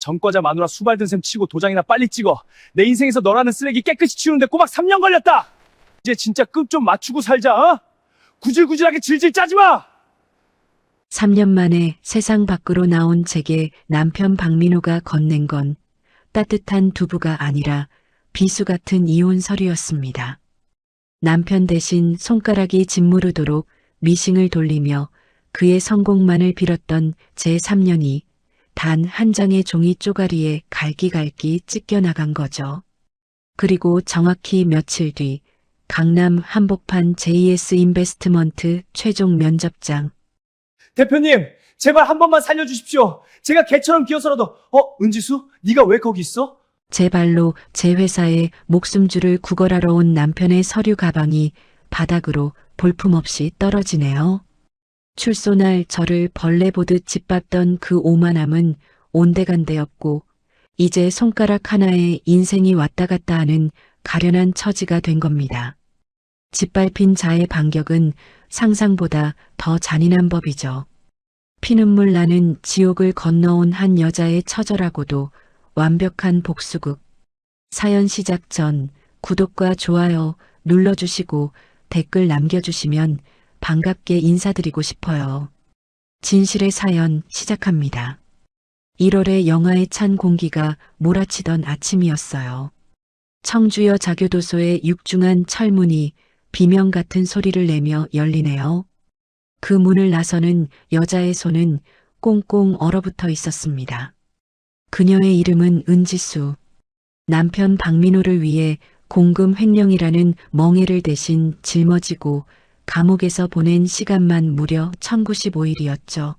전과자 마누라 수발든 셈 치고 도장이나 빨리 찍어. 내 인생에서 너라는 쓰레기 깨끗이 치우는데 꼬박 3년 걸렸다. 이제 진짜 급 좀 맞추고 살자. 어? 구질구질하게 질질 짜지 마. 3년 만에 세상 밖으로 나온 제게 남편 박민호가 건넨 건 따뜻한 두부가 아니라 비수 같은 이혼 서류였습니다. 남편 대신 손가락이 짓무르도록 미싱을 돌리며 그의 성공만을 빌었던 제 3년이 단 한 장의 종이 쪼가리에 갈기갈기 찢겨나간 거죠. 그리고 정확히 며칠 뒤 강남 한복판 JS 인베스트먼트 최종 면접장. 대표님, 제발 한 번만 살려주십시오. 제가 개처럼 기어서라도. 은지수? 네가 왜 거기 있어? 제 발로 제 회사에 목숨줄을 구걸하러 온 남편의 서류 가방이 바닥으로 볼품없이 떨어지네요. 출소날 저를 벌레 보듯 짓밟던 그 오만함은 온데간데없고 이제 손가락 하나에 인생이 왔다 갔다 하는 가련한 처지가 된 겁니다. 짓밟힌 자의 반격은 상상보다 더 잔인한 법이죠. 피눈물 나는 지옥을 건너온 한 여자의 처절하고도 완벽한 복수극. 사연 시작 전 구독과 좋아요 눌러주시고 댓글 남겨주시면 반갑게 인사드리고 싶어요. 진실의 사연 시작합니다. 1월에 영하에 찬 공기가 몰아치던 아침이었어요. 청주여 자교도소의 육중한 철문이 비명 같은 소리를 내며 열리네요. 그 문을 나서는 여자의 손은 꽁꽁 얼어붙어 있었습니다. 그녀의 이름은 은지수. 남편 박민호를 위해 공금 횡령이라는 멍해를 대신 짊어지고 감옥에서 보낸 시간만 무려 1095일이었죠.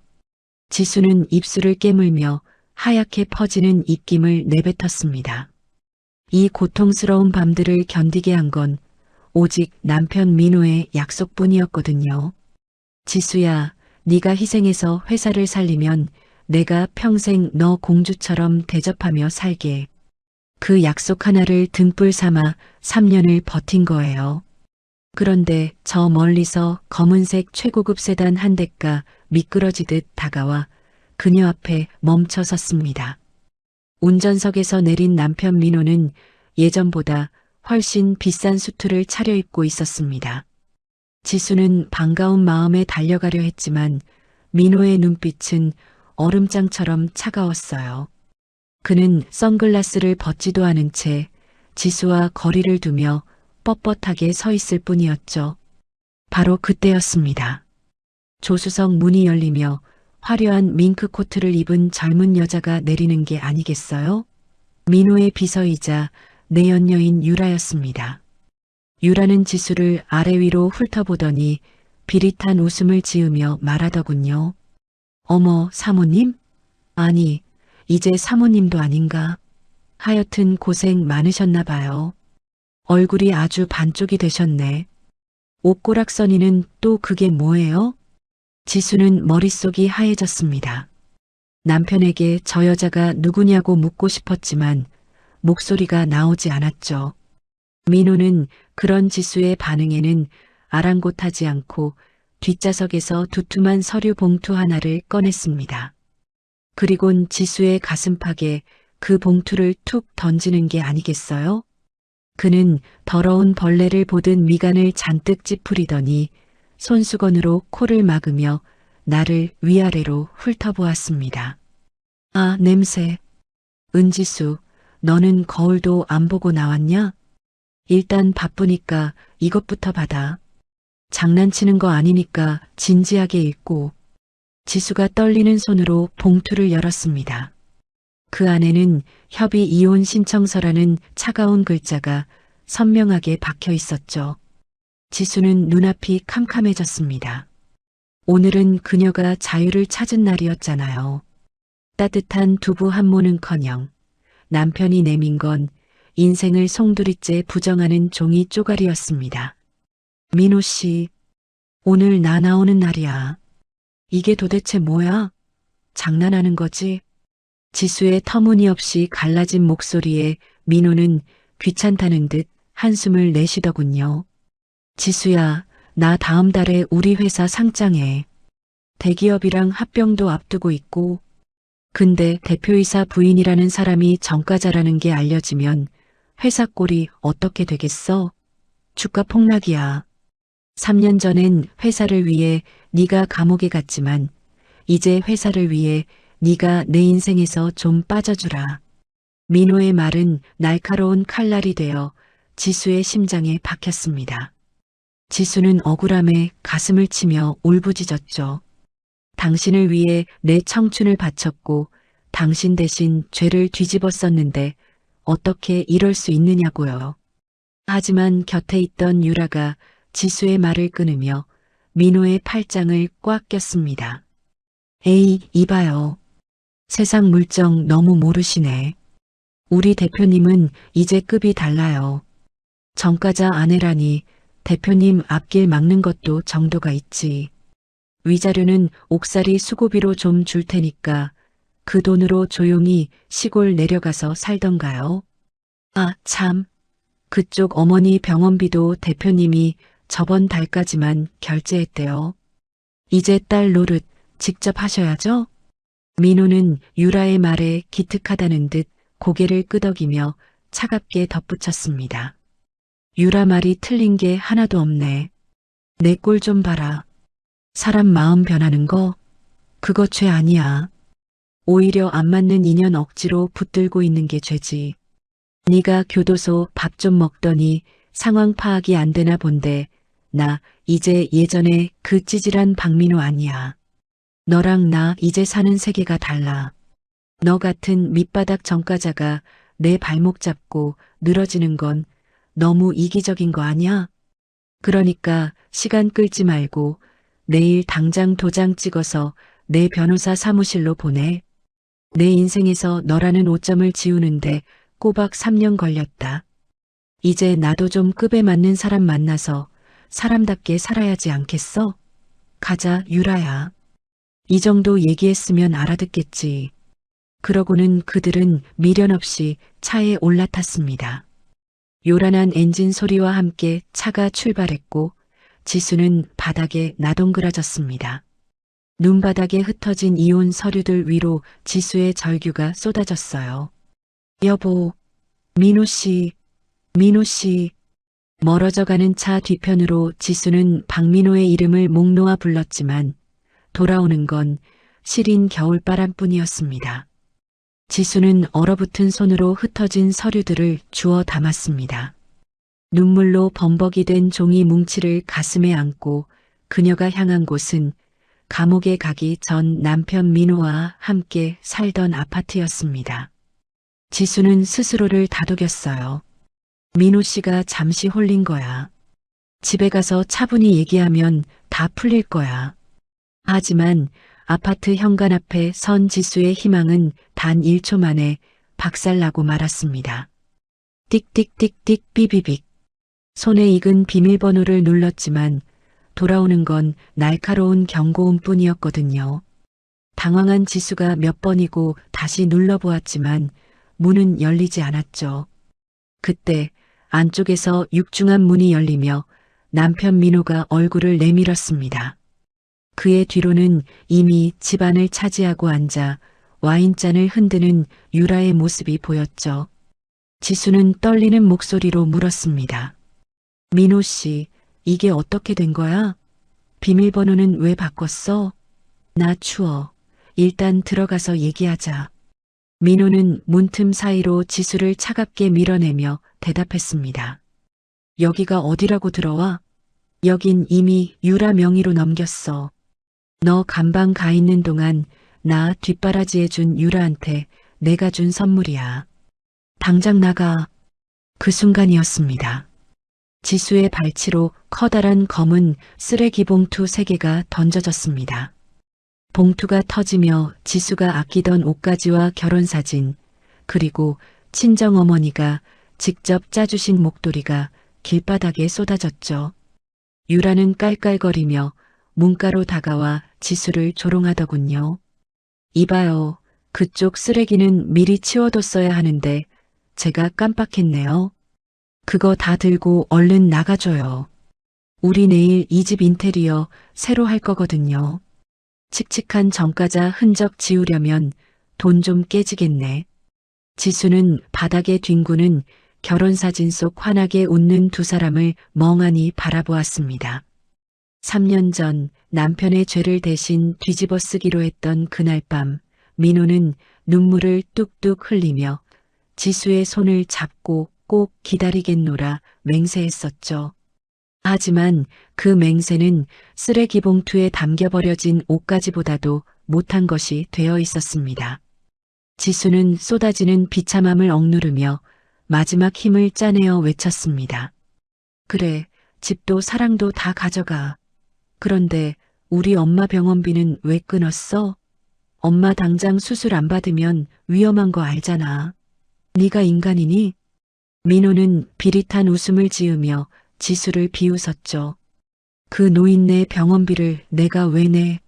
지수는 입술을 깨물며 하얗게 퍼지는 입김을 내뱉었습니다. 이 고통스러운 밤들을 견디게 한 건 오직 남편 민호의 약속뿐이었거든요. 지수야, 네가 희생해서 회사를 살리면 내가 평생 너 공주처럼 대접하며 살게. 그 약속 하나를 등불 삼아 3년을 버틴 거예요. 그런데 저 멀리서 검은색 최고급 세단 한 대가 미끄러지듯 다가와 그녀 앞에 멈춰 섰습니다. 운전석에서 내린 남편 민호는 예전보다 훨씬 비싼 수트를 차려입고 있었습니다. 지수는 반가운 마음에 달려가려 했지만 민호의 눈빛은 얼음장처럼 차가웠어요. 그는 선글라스를 벗지도 않은 채 지수와 거리를 두며 뻣뻣하게 서 있을 뿐이었죠. 바로 그때였습니다. 조수석 문이 열리며 화려한 밍크 코트를 입은 젊은 여자가 내리는 게 아니겠어요? 민호의 비서이자 내연녀인 유라였습니다. 유라는 지수를 아래 위로 훑어보더니 비릿한 웃음을 지으며 말하더군요. 어머, 사모님? 아니, 이제 사모님도 아닌가? 하여튼 고생 많으셨나 봐요. 얼굴이 아주 반쪽이 되셨네. 옷고락서니는 또 그게 뭐예요? 지수는 머릿속이 하얘졌습니다. 남편에게 저 여자가 누구냐고 묻고 싶었지만 목소리가 나오지 않았죠. 민호는 그런 지수의 반응에는 아랑곳하지 않고 뒷좌석에서 두툼한 서류 봉투 하나를 꺼냈습니다. 그리곤 지수의 가슴팍에 그 봉투를 툭 던지는 게 아니겠어요? 그는 더러운 벌레를 보듯 미간을 잔뜩 찌푸리더니 손수건으로 코를 막으며 나를 위아래로 훑어보았습니다. 아, 냄새. 은지수, 너는 거울도 안 보고 나왔냐? 일단 바쁘니까 이것부터 받아. 장난치는 거 아니니까 진지하게 읽고. 지수가 떨리는 손으로 봉투를 열었습니다. 그 안에는 협의 이혼 신청서라는 차가운 글자가 선명하게 박혀 있었죠. 지수는 눈앞이 캄캄해졌습니다. 오늘은 그녀가 자유를 찾은 날이었잖아요. 따뜻한 두부 한 모는커녕 남편이 내민 건 인생을 송두리째 부정하는 종이 쪼가리였습니다. 민호 씨, 오늘 나 나오는 날이야. 이게 도대체 뭐야? 장난하는 거지? 지수의 터무니없이 갈라진 목소리에 민호는 귀찮다는 듯 한숨을 내쉬더군요. 지수야, 나 다음 달에 우리 회사 상장해. 대기업이랑 합병도 앞두고 있고. 근데 대표이사 부인이라는 사람이 전과자라는 게 알려지면 회사 꼴이 어떻게 되겠어? 주가 폭락이야. 3년 전엔 회사를 위해 네가 감옥에 갔지만 이제 회사를 위해 네가 내 인생에서 좀 빠져주라. 민호의 말은 날카로운 칼날이 되어 지수의 심장에 박혔습니다. 지수는 억울함에 가슴을 치며 울부짖었죠. 당신을 위해 내 청춘을 바쳤고 당신 대신 죄를 뒤집어 썼는데 어떻게 이럴 수 있느냐고요. 하지만 곁에 있던 유라가 지수의 말을 끊으며 민호의 팔짱을 꽉 꼈습니다. 에이, 이봐요. 세상 물정 너무 모르시네. 우리 대표님은 이제 급이 달라요. 전과자 아내라니 대표님 앞길 막는 것도 정도가 있지. 위자료는 옥살이 수고비로 좀 줄 테니까 그 돈으로 조용히 시골 내려가서 살던가요? 아, 참. 그쪽 어머니 병원비도 대표님이 저번 달까지만 결제했대요. 이제 딸 노릇 직접 하셔야죠? 민호는 유라의 말에 기특하다는 듯 고개를 끄덕이며 차갑게 덧붙였습니다. 유라 말이 틀린 게 하나도 없네. 내 꼴 좀 봐라. 사람 마음 변하는 거? 그거 죄 아니야. 오히려 안 맞는 인연 억지로 붙들고 있는 게 죄지. 네가 교도소 밥 좀 먹더니 상황 파악이 안 되나 본데 나 이제 예전에 그 찌질한 박민호 아니야. 너랑 나 이제 사는 세계가 달라. 너 같은 밑바닥 전과자가 내 발목 잡고 늘어지는 건 너무 이기적인 거 아니야? 그러니까 시간 끌지 말고 내일 당장 도장 찍어서 내 변호사 사무실로 보내. 내 인생에서 너라는 오점을 지우는데 꼬박 3년 걸렸다. 이제 나도 좀 급에 맞는 사람 만나서 사람답게 살아야지 않겠어? 가자, 유라야. 이 정도 얘기했으면 알아듣겠지. 그러고는 그들은 미련 없이 차에 올라탔습니다. 요란한 엔진 소리와 함께 차가 출발했고 지수는 바닥에 나동그라졌습니다. 눈바닥에 흩어진 이혼 서류들 위로 지수의 절규가 쏟아졌어요. 여보, 민호 씨, 민호 씨. 멀어져가는 차 뒤편으로 지수는 박민호의 이름을 목 놓아 불렀지만 돌아오는 건 시린 겨울바람뿐이었습니다. 지수는 얼어붙은 손으로 흩어진 서류들을 주워 담았습니다. 눈물로 범벅이 된 종이 뭉치를 가슴에 안고 그녀가 향한 곳은 감옥에 가기 전 남편 민호와 함께 살던 아파트였습니다. 지수는 스스로를 다독였어요. 민호 씨가 잠시 홀린 거야. 집에 가서 차분히 얘기하면 다 풀릴 거야. 하지만 아파트 현관 앞에 선 지수의 희망은 단 1초 만에 박살나고 말았습니다. 띡띡띡띡 삐비빅. 손에 익은 비밀번호를 눌렀지만 돌아오는 건 날카로운 경고음 뿐이었거든요. 당황한 지수가 몇 번이고 다시 눌러보았지만 문은 열리지 않았죠. 그때 안쪽에서 육중한 문이 열리며 남편 민호가 얼굴을 내밀었습니다. 그의 뒤로는 이미 집안을 차지하고 앉아 와인잔을 흔드는 유라의 모습이 보였죠. 지수는 떨리는 목소리로 물었습니다. 민호 씨, 이게 어떻게 된 거야? 비밀번호는 왜 바꿨어? 나 추워. 일단 들어가서 얘기하자. 민호는 문틈 사이로 지수를 차갑게 밀어내며 대답했습니다. 여기가 어디라고 들어와? 여긴 이미 유라 명의로 넘겼어. 너 감방 가 있는 동안 나 뒷바라지해준 유라한테 내가 준 선물이야. 당장 나가. 그 순간이었습니다. 지수의 발치로 커다란 검은 쓰레기 봉투 3개가 던져졌습니다. 봉투가 터지며 지수가 아끼던 옷가지와 결혼사진, 그리고 친정어머니가 직접 짜주신 목도리가 길바닥에 쏟아졌죠. 유라는 깔깔거리며 문가로 다가와 지수를 조롱하더군요. 이봐요. 그쪽 쓰레기는 미리 치워뒀어야 하는데 제가 깜빡했네요. 그거 다 들고 얼른 나가줘요. 우리 내일 이 집 인테리어 새로 할 거거든요. 칙칙한 전과자 흔적 지우려면 돈 좀 깨지겠네. 지수는 바닥에 뒹구는 결혼사진 속 환하게 웃는 두 사람을 멍하니 바라보았습니다. 3년 전 남편의 죄를 대신 뒤집어 쓰기로 했던 그날 밤, 민호는 눈물을 뚝뚝 흘리며 지수의 손을 잡고 꼭 기다리겠노라 맹세했었죠. 하지만 그 맹세는 쓰레기 봉투에 담겨버려진 옷가지보다도 못한 것이 되어 있었습니다. 지수는 쏟아지는 비참함을 억누르며 마지막 힘을 짜내어 외쳤습니다. 그래, 집도 사랑도 다 가져가. 그런데 우리 엄마 병원비는 왜 끊었어? 엄마 당장 수술 안 받으면 위험한 거 알잖아. 네가 인간이니? 민호는 비릿한 웃음을 지으며 지수를 비웃었죠. 그 노인네 병원비를 내가 왜 내?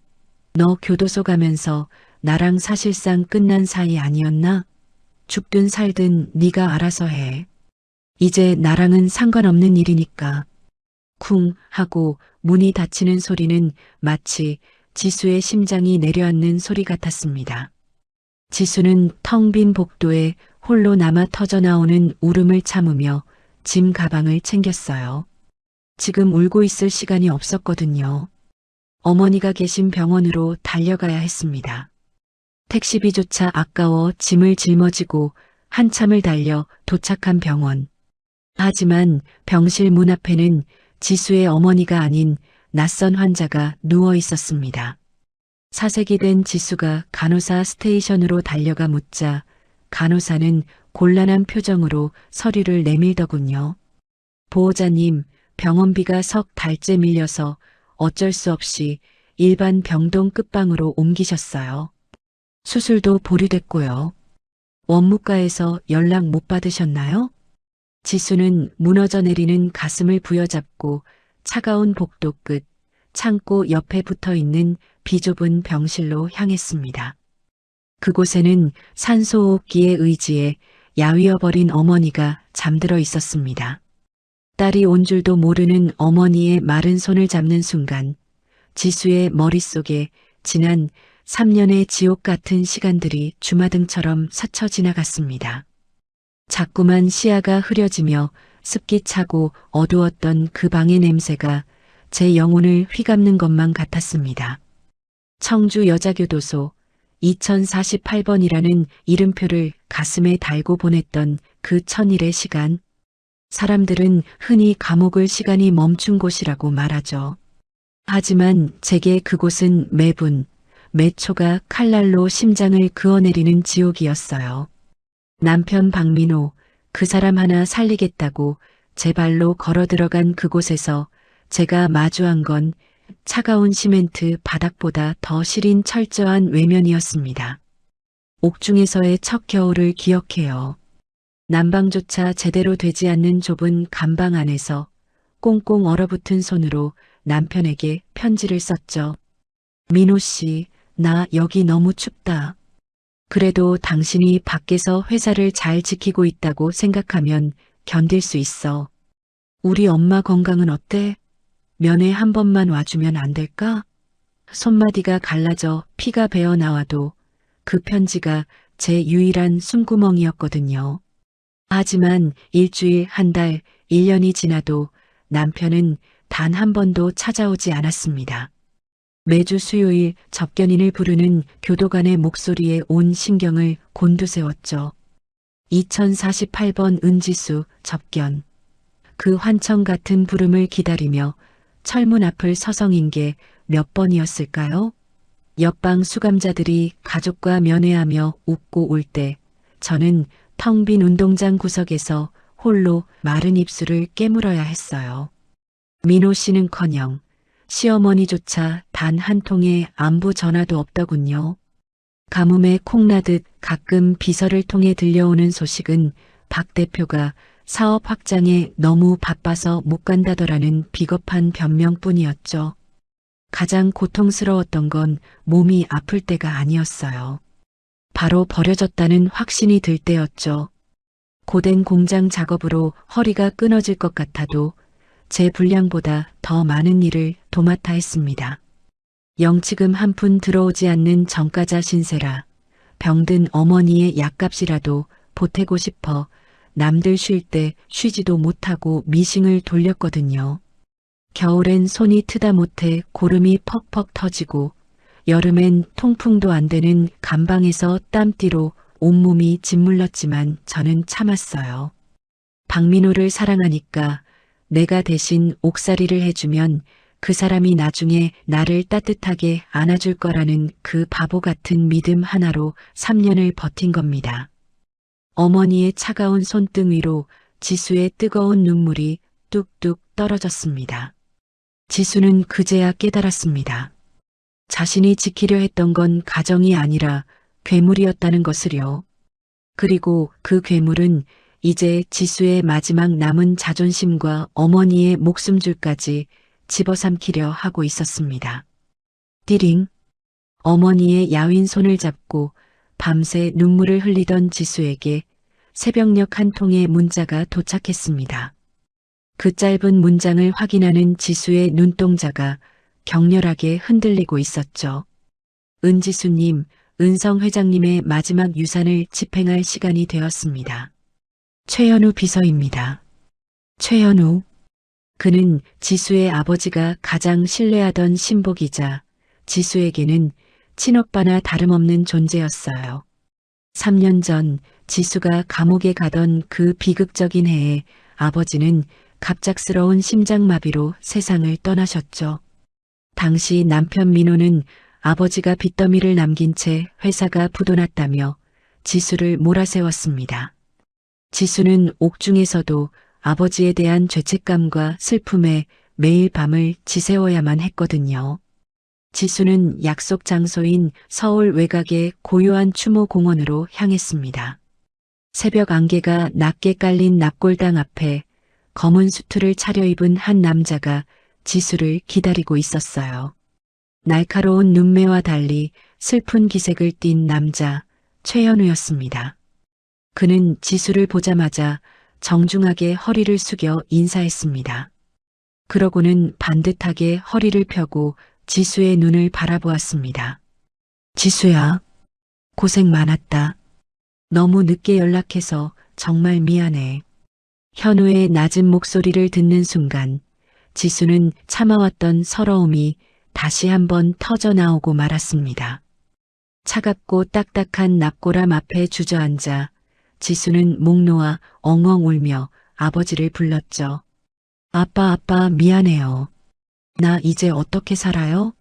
너 교도소 가면서 나랑 사실상 끝난 사이 아니었나? 죽든 살든 네가 알아서 해. 이제 나랑은 상관없는 일이니까. 쿵 하고 문이 닫히는 소리는 마치 지수의 심장이 내려앉는 소리 같았습니다. 지수는 텅 빈 복도에 홀로 남아 터져나오는 울음을 참으며 짐 가방을 챙겼어요. 지금 울고 있을 시간이 없었거든요. 어머니가 계신 병원으로 달려가야 했습니다. 택시비조차 아까워 짐을 짊어지고 한참을 달려 도착한 병원. 하지만 병실 문 앞에는 지수의 어머니가 아닌 낯선 환자가 누워 있었습니다. 사색이 된 지수가 간호사 스테이션으로 달려가 묻자 간호사는 곤란한 표정으로 서류를 내밀더군요. 보호자님, 병원비가 석 달째 밀려서 어쩔 수 없이 일반 병동 끝방으로 옮기셨어요. 수술도 보류됐고요. 원무과에서 연락 못 받으셨나요? 지수는 무너져 내리는 가슴을 부여잡고 차가운 복도 끝, 창고 옆에 붙어 있는 비좁은 병실로 향했습니다. 그곳에는 산소호흡기에 의지해 야위어버린 어머니가 잠들어 있었습니다. 딸이 온 줄도 모르는 어머니의 마른 손을 잡는 순간 지수의 머릿속에 지난 3년의 지옥 같은 시간들이 주마등처럼 스쳐 지나갔습니다. 자꾸만 시야가 흐려지며 습기 차고 어두웠던 그 방의 냄새가 제 영혼을 휘감는 것만 같았습니다. 청주 여자교도소 2048번이라는 이름표를 가슴에 달고 보냈던 그 천일의 시간. 사람들은 흔히 감옥을 시간이 멈춘 곳이라고 말하죠. 하지만 제게 그곳은 매분, 매 초가 칼날로 심장을 그어내리는 지옥이었어요. 남편 박민호, 그 사람 하나 살리겠다고 제 발로 걸어 들어간 그곳에서 제가 마주한 건 차가운 시멘트 바닥보다 더 시린 철저한 외면이었습니다. 옥중에서의 첫 겨울을 기억해요. 난방조차 제대로 되지 않는 좁은 감방 안에서 꽁꽁 얼어붙은 손으로 남편에게 편지를 썼죠. 민호 씨, 나 여기 너무 춥다. 그래도 당신이 밖에서 회사를 잘 지키고 있다고 생각하면 견딜 수 있어. 우리 엄마 건강은 어때? 면회 한 번만 와주면 안 될까? 손마디가 갈라져 피가 배어 나와도 그 편지가 제 유일한 숨구멍이었거든요. 하지만 일주일, 한 달, 1년이 지나도 남편은 단 한 번도 찾아오지 않았습니다. 매주 수요일 접견인을 부르는 교도관의 목소리에 온 신경을 곤두세웠죠. 2048번 은지수 접견. 그 환청 같은 부름을 기다리며 철문 앞을 서성인 게 몇 번이었을까요? 옆방 수감자들이 가족과 면회하며 웃고 올 때 저는 텅 빈 운동장 구석에서 홀로 마른 입술을 깨물어야 했어요. 민호 씨는커녕 시어머니조차 단 한 통의 안부 전화도 없더군요. 가뭄에 콩나듯 가끔 비서를 통해 들려오는 소식은 박 대표가 사업 확장에 너무 바빠서 못 간다더라는 비겁한 변명뿐이었죠. 가장 고통스러웠던 건 몸이 아플 때가 아니었어요. 바로 버려졌다는 확신이 들 때였죠. 고된 공장 작업으로 허리가 끊어질 것 같아도 제 분량보다 더 많은 일을 도맡아 했습니다. 영치금 한 푼 들어오지 않는 정가자 신세라 병든 어머니의 약값이라도 보태고 싶어 남들 쉴 때 쉬지도 못하고 미싱을 돌렸거든요. 겨울엔 손이 트다 못해 고름이 퍽퍽 터지고 여름엔 통풍도 안 되는 감방에서 땀띠로 온몸이 짓물렀지만 저는 참았어요. 박민호를 사랑하니까 내가 대신 옥살이를 해주면 그 사람이 나중에 나를 따뜻하게 안아줄 거라는 그 바보 같은 믿음 하나로 3년을 버틴 겁니다. 어머니의 차가운 손등 위로 지수의 뜨거운 눈물이 뚝뚝 떨어졌습니다. 지수는 그제야 깨달았습니다. 자신이 지키려 했던 건 가정이 아니라 괴물이었다는 것을요. 그리고 그 괴물은 이제 지수의 마지막 남은 자존심과 어머니의 목숨줄까지 집어삼키려 하고 있었습니다. 띠링. 어머니의 야윈 손을 잡고 밤새 눈물을 흘리던 지수에게 새벽녘 한 통의 문자가 도착했습니다. 그 짧은 문장을 확인하는 지수의 눈동자가 격렬하게 흔들리고 있었죠. 은지수님, 은성 회장님의 마지막 유산을 집행할 시간이 되었습니다. 최현우 비서입니다. 최현우. 그는 지수의 아버지가 가장 신뢰하던 신복이자 지수에게는 친오빠나 다름없는 존재였어요. 3년 전 지수가 감옥에 가던 그 비극적인 해에 아버지는 갑작스러운 심장마비로 세상을 떠나셨죠. 당시 남편 민호는 아버지가 빚더미를 남긴 채 회사가 부도났다며 지수를 몰아세웠습니다. 지수는 옥중에서도 아버지에 대한 죄책감과 슬픔에 매일 밤을 지새워야만 했거든요. 지수는 약속 장소인 서울 외곽의 고요한 추모공원으로 향했습니다. 새벽 안개가 낮게 깔린 납골당 앞에 검은 수트를 차려입은 한 남자가 지수를 기다리고 있었어요. 날카로운 눈매와 달리 슬픈 기색을 띤 남자 최현우였습니다. 그는 지수를 보자마자 정중하게 허리를 숙여 인사했습니다. 그러고는 반듯하게 허리를 펴고 지수의 눈을 바라보았습니다. 지수야, 고생 많았다. 너무 늦게 연락해서 정말 미안해. 현우의 낮은 목소리를 듣는 순간 지수는 참아왔던 서러움이 다시 한번 터져 나오고 말았습니다. 차갑고 딱딱한 납골함 앞에 주저앉아 지수는 목 놓아 엉엉 울며 아버지를 불렀죠. 아빠 미안해요. 나 이제 어떻게 살아요?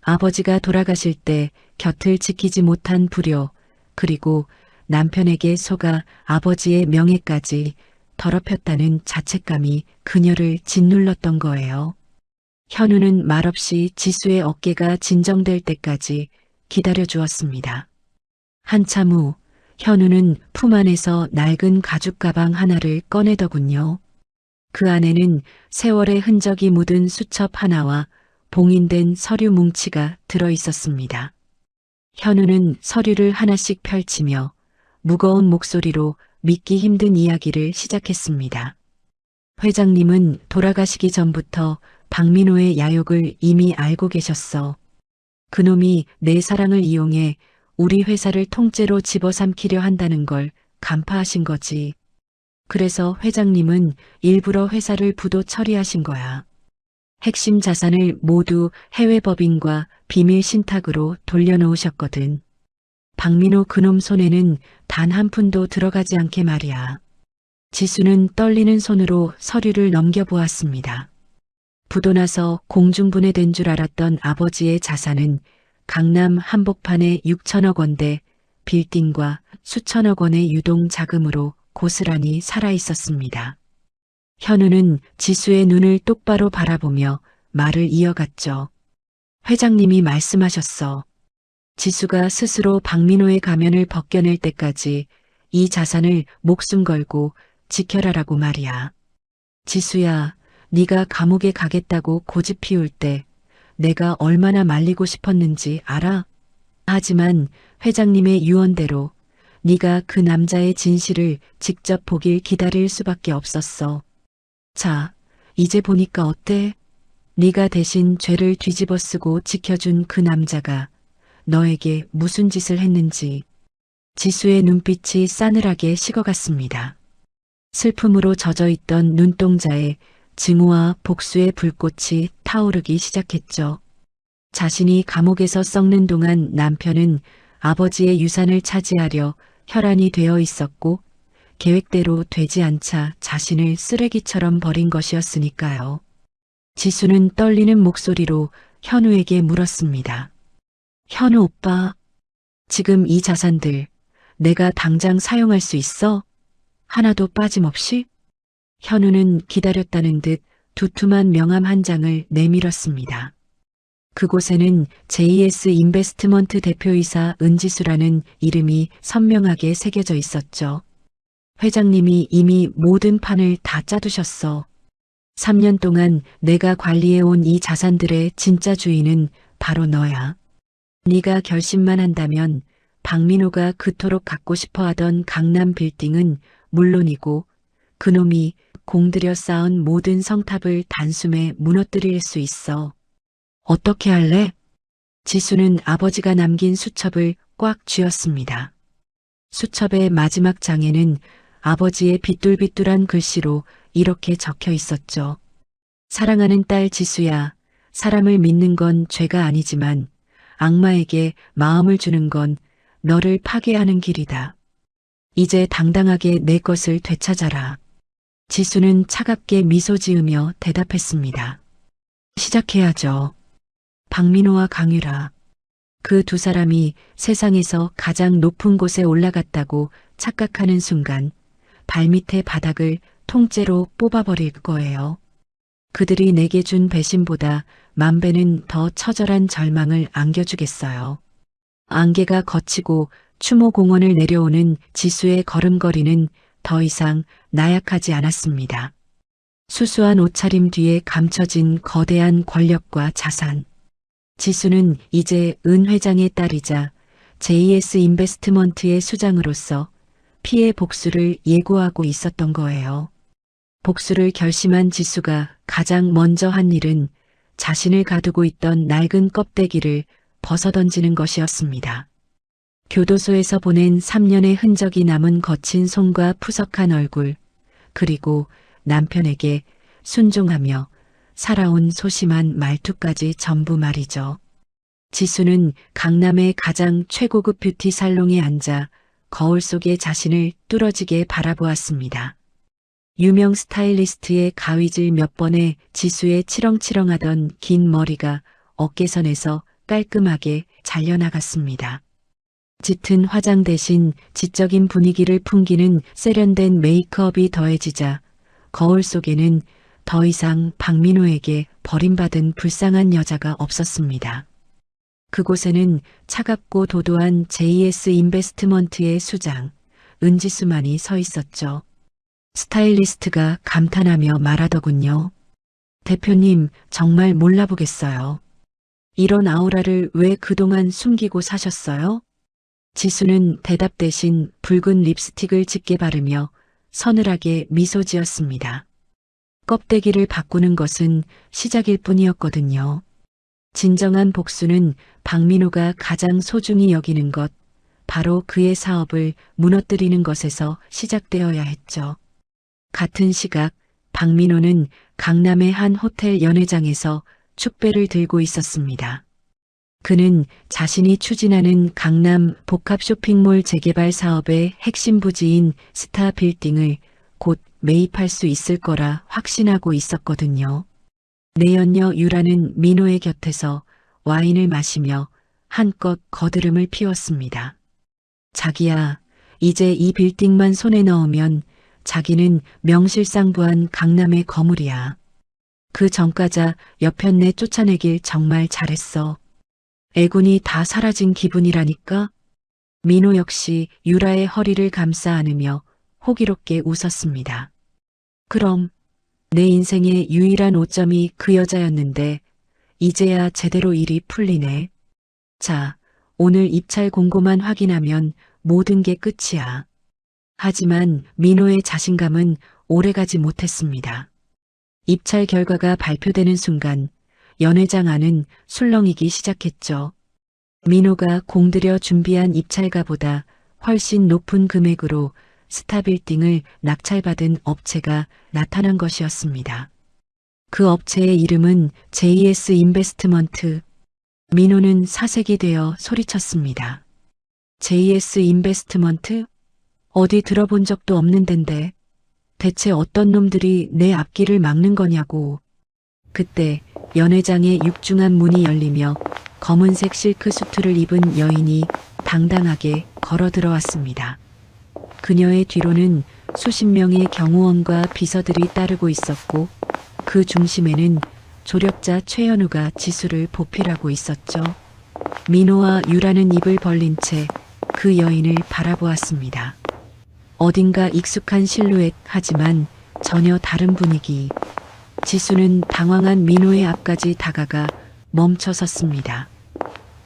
아버지가 돌아가실 때 곁을 지키지 못한 불효, 그리고 남편에게 속아 아버지의 명예까지 더럽혔다는 자책감이 그녀를 짓눌렀던 거예요. 현우는 말없이 지수의 어깨가 진정될 때까지 기다려주었습니다. 한참 후 현우는 품 안에서 낡은 가죽 가방 하나를 꺼내더군요. 그 안에는 세월의 흔적이 묻은 수첩 하나와 봉인된 서류 뭉치가 들어 있었습니다. 현우는 서류를 하나씩 펼치며 무거운 목소리로 믿기 힘든 이야기를 시작했습니다. 회장님은 돌아가시기 전부터 박민호의 야욕을 이미 알고 계셨어. 그놈이 내 사랑을 이용해 우리 회사를 통째로 집어삼키려 한다는 걸 간파하신 거지. 그래서 회장님은 일부러 회사를 부도 처리하신 거야. 핵심 자산을 모두 해외 법인과 비밀 신탁으로 돌려놓으셨거든. 박민호 그놈 손에는 단 한 푼도 들어가지 않게 말이야. 지수는 떨리는 손으로 서류를 넘겨보았습니다. 부도나서 공중분해된 줄 알았던 아버지의 자산은 강남 한복판에 6천억 원대 빌딩과 수천억 원의 유동 자금으로 고스란히 살아있었습니다. 현우는 지수의 눈을 똑바로 바라보며 말을 이어갔죠. 회장님이 말씀하셨어. 지수가 스스로 박민호의 가면을 벗겨낼 때까지 이 자산을 목숨 걸고 지켜라라고 말이야. 지수야, 네가 감옥에 가겠다고 고집 피울 때 내가 얼마나 말리고 싶었는지 알아? 하지만 회장님의 유언대로 네가 그 남자의 진실을 직접 보길 기다릴 수밖에 없었어. 자, 이제 보니까 어때? 네가 대신 죄를 뒤집어 쓰고 지켜준 그 남자가 너에게 무슨 짓을 했는지 지수의 눈빛이 싸늘하게 식어갔습니다. 슬픔으로 젖어있던 눈동자에 증오와 복수의 불꽃이 타오르기 시작했죠. 자신이 감옥에서 썩는 동안 남편은 아버지의 유산을 차지하려 혈안이 되어 있었고 계획대로 되지 않자 자신을 쓰레기처럼 버린 것이었으니까요. 지수는 떨리는 목소리로 현우에게 물었습니다. 현우 오빠, 지금 이 자산들 내가 당장 사용할 수 있어? 하나도 빠짐없이? 현우는 기다렸다는 듯 두툼한 명함 한 장을 내밀었습니다. 그곳에는 JS 인베스트먼트 대표이사 은지수라는 이름이 선명하게 새겨져 있었죠. 회장님이 이미 모든 판을 다 짜두셨어. 3년 동안 내가 관리해온 이 자산들의 진짜 주인은 바로 너야. 네가 결심만 한다면 박민호가 그토록 갖고 싶어하던 강남 빌딩은 물론이고 그놈이 공들여 쌓은 모든 성탑을 단숨에 무너뜨릴 수 있어. 어떻게 할래? 지수는 아버지가 남긴 수첩을 꽉 쥐었습니다. 수첩의 마지막 장에는 아버지의 비뚤비뚤한 글씨로 이렇게 적혀 있었죠. 사랑하는 딸 지수야, 사람을 믿는 건 죄가 아니지만 악마에게 마음을 주는 건 너를 파괴하는 길이다. 이제 당당하게 내 것을 되찾아라. 지수는 차갑게 미소 지으며 대답했습니다. 시작해야죠. 박민호와 강유라. 그 두 사람이 세상에서 가장 높은 곳에 올라갔다고 착각하는 순간 발밑의 바닥을 통째로 뽑아버릴 거예요. 그들이 내게 준 배신보다 만 배는 더 처절한 절망을 안겨주겠어요. 안개가 걷히고 추모공원을 내려오는 지수의 걸음걸이는 더 이상 나약하지 않았습니다. 수수한 옷차림 뒤에 감춰진 거대한 권력과 자산. 지수는 이제 은 회장의 딸이자 JS 인베스트먼트의 수장으로서 피해 복수를 예고하고 있었던 거예요. 복수를 결심한 지수가 가장 먼저 한 일은 자신을 가두고 있던 낡은 껍데기를 벗어던지는 것이었습니다. 교도소에서 보낸 3년의 흔적이 남은 거친 손과 푸석한 얼굴, 그리고 남편에게 순종하며 살아온 소심한 말투까지 전부 말이죠. 지수는 강남의 가장 최고급 뷰티 살롱에 앉아 거울 속에 자신을 뚫어지게 바라보았습니다. 유명 스타일리스트의 가위질 몇 번에 지수의 치렁치렁하던 긴 머리가 어깨선에서 깔끔하게 잘려나갔습니다. 짙은 화장 대신 지적인 분위기를 풍기는 세련된 메이크업이 더해지자 거울 속에는 더 이상 박민호에게 버림받은 불쌍한 여자가 없었습니다. 그곳에는 차갑고 도도한 JS 인베스트먼트의 수장, 은지수만이 서 있었죠. 스타일리스트가 감탄하며 말하더군요. 대표님, 정말 몰라보겠어요. 이런 아우라를 왜 그동안 숨기고 사셨어요? 지수는 대답 대신 붉은 립스틱을 짙게 바르며 서늘하게 미소 지었습니다. 껍데기를 바꾸는 것은 시작일 뿐이었거든요. 진정한 복수는 박민호가 가장 소중히 여기는 것, 바로 그의 사업을 무너뜨리는 것에서 시작되어야 했죠. 같은 시각 박민호는 강남의 한 호텔 연회장에서 축배를 들고 있었습니다. 그는 자신이 추진하는 강남 복합 쇼핑몰 재개발 사업의 핵심 부지인 스타 빌딩을 곧 매입할 수 있을 거라 확신하고 있었거든요. 내연녀 유라는 민호의 곁에서 와인을 마시며 한껏 거드름을 피웠습니다. 자기야, 이제 이 빌딩만 손에 넣으면 자기는 명실상부한 강남의 거물이야. 그 전과자 여편네 쫓아내길 정말 잘했어. 애군이 다 사라진 기분이라니까. 민호 역시 유라의 허리를 감싸 안으며 호기롭게 웃었습니다. 그럼 내 인생의 유일한 오점이 그 여자였는데 이제야 제대로 일이 풀리네. 자, 오늘 입찰 공고만 확인하면 모든 게 끝이야. 하지만 민호의 자신감은 오래가지 못했습니다. 입찰 결과가 발표되는 순간 연회장 안은 술렁이기 시작했죠. 민호가 공들여 준비한 입찰가보다 훨씬 높은 금액으로 스타빌딩을 낙찰받은 업체가 나타난 것이었습니다. 그 업체의 이름은 JS 인베스트먼트. 민호는 사색이 되어 소리쳤습니다. JS 인베스트먼트? 어디 들어본 적도 없는 덴데 대체 어떤 놈들이 내 앞길을 막는 거냐고. 그때 연회장의 육중한 문이 열리며 검은색 실크 수트를 입은 여인이 당당하게 걸어 들어왔습니다. 그녀의 뒤로는 수십 명의 경호원과 비서들이 따르고 있었고 그 중심에는 조력자 최현우가 지수를 보필하고 있었죠. 민호와 유라는 입을 벌린 채 그 여인을 바라보았습니다. 어딘가 익숙한 실루엣 하지만 전혀 다른 분위기. 지수는 당황한 민호의 앞까지 다가가 멈춰 섰습니다.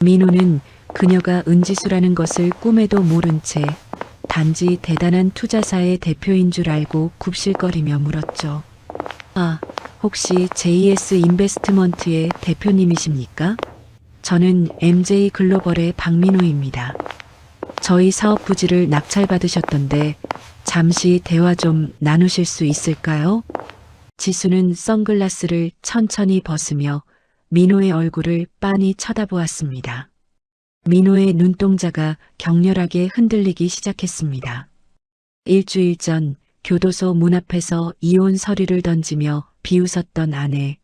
민호는 그녀가 은지수라는 것을 꿈에도 모른 채 단지 대단한 투자사의 대표인 줄 알고 굽실거리며 물었죠. 아, 혹시 JS 인베스트먼트의 대표님이십니까? 저는 MJ 글로벌의 박민호입니다. 저희 사업 부지를 낙찰받으셨던데 잠시 대화 좀 나누실 수 있을까요? 지수는 선글라스를 천천히 벗으며 민호의 얼굴을 빤히 쳐다보았습니다. 민호의 눈동자가 격렬하게 흔들리기 시작했습니다. 일주일 전 교도소 문 앞에서 이혼 서류를 던지며 비웃었던 아내,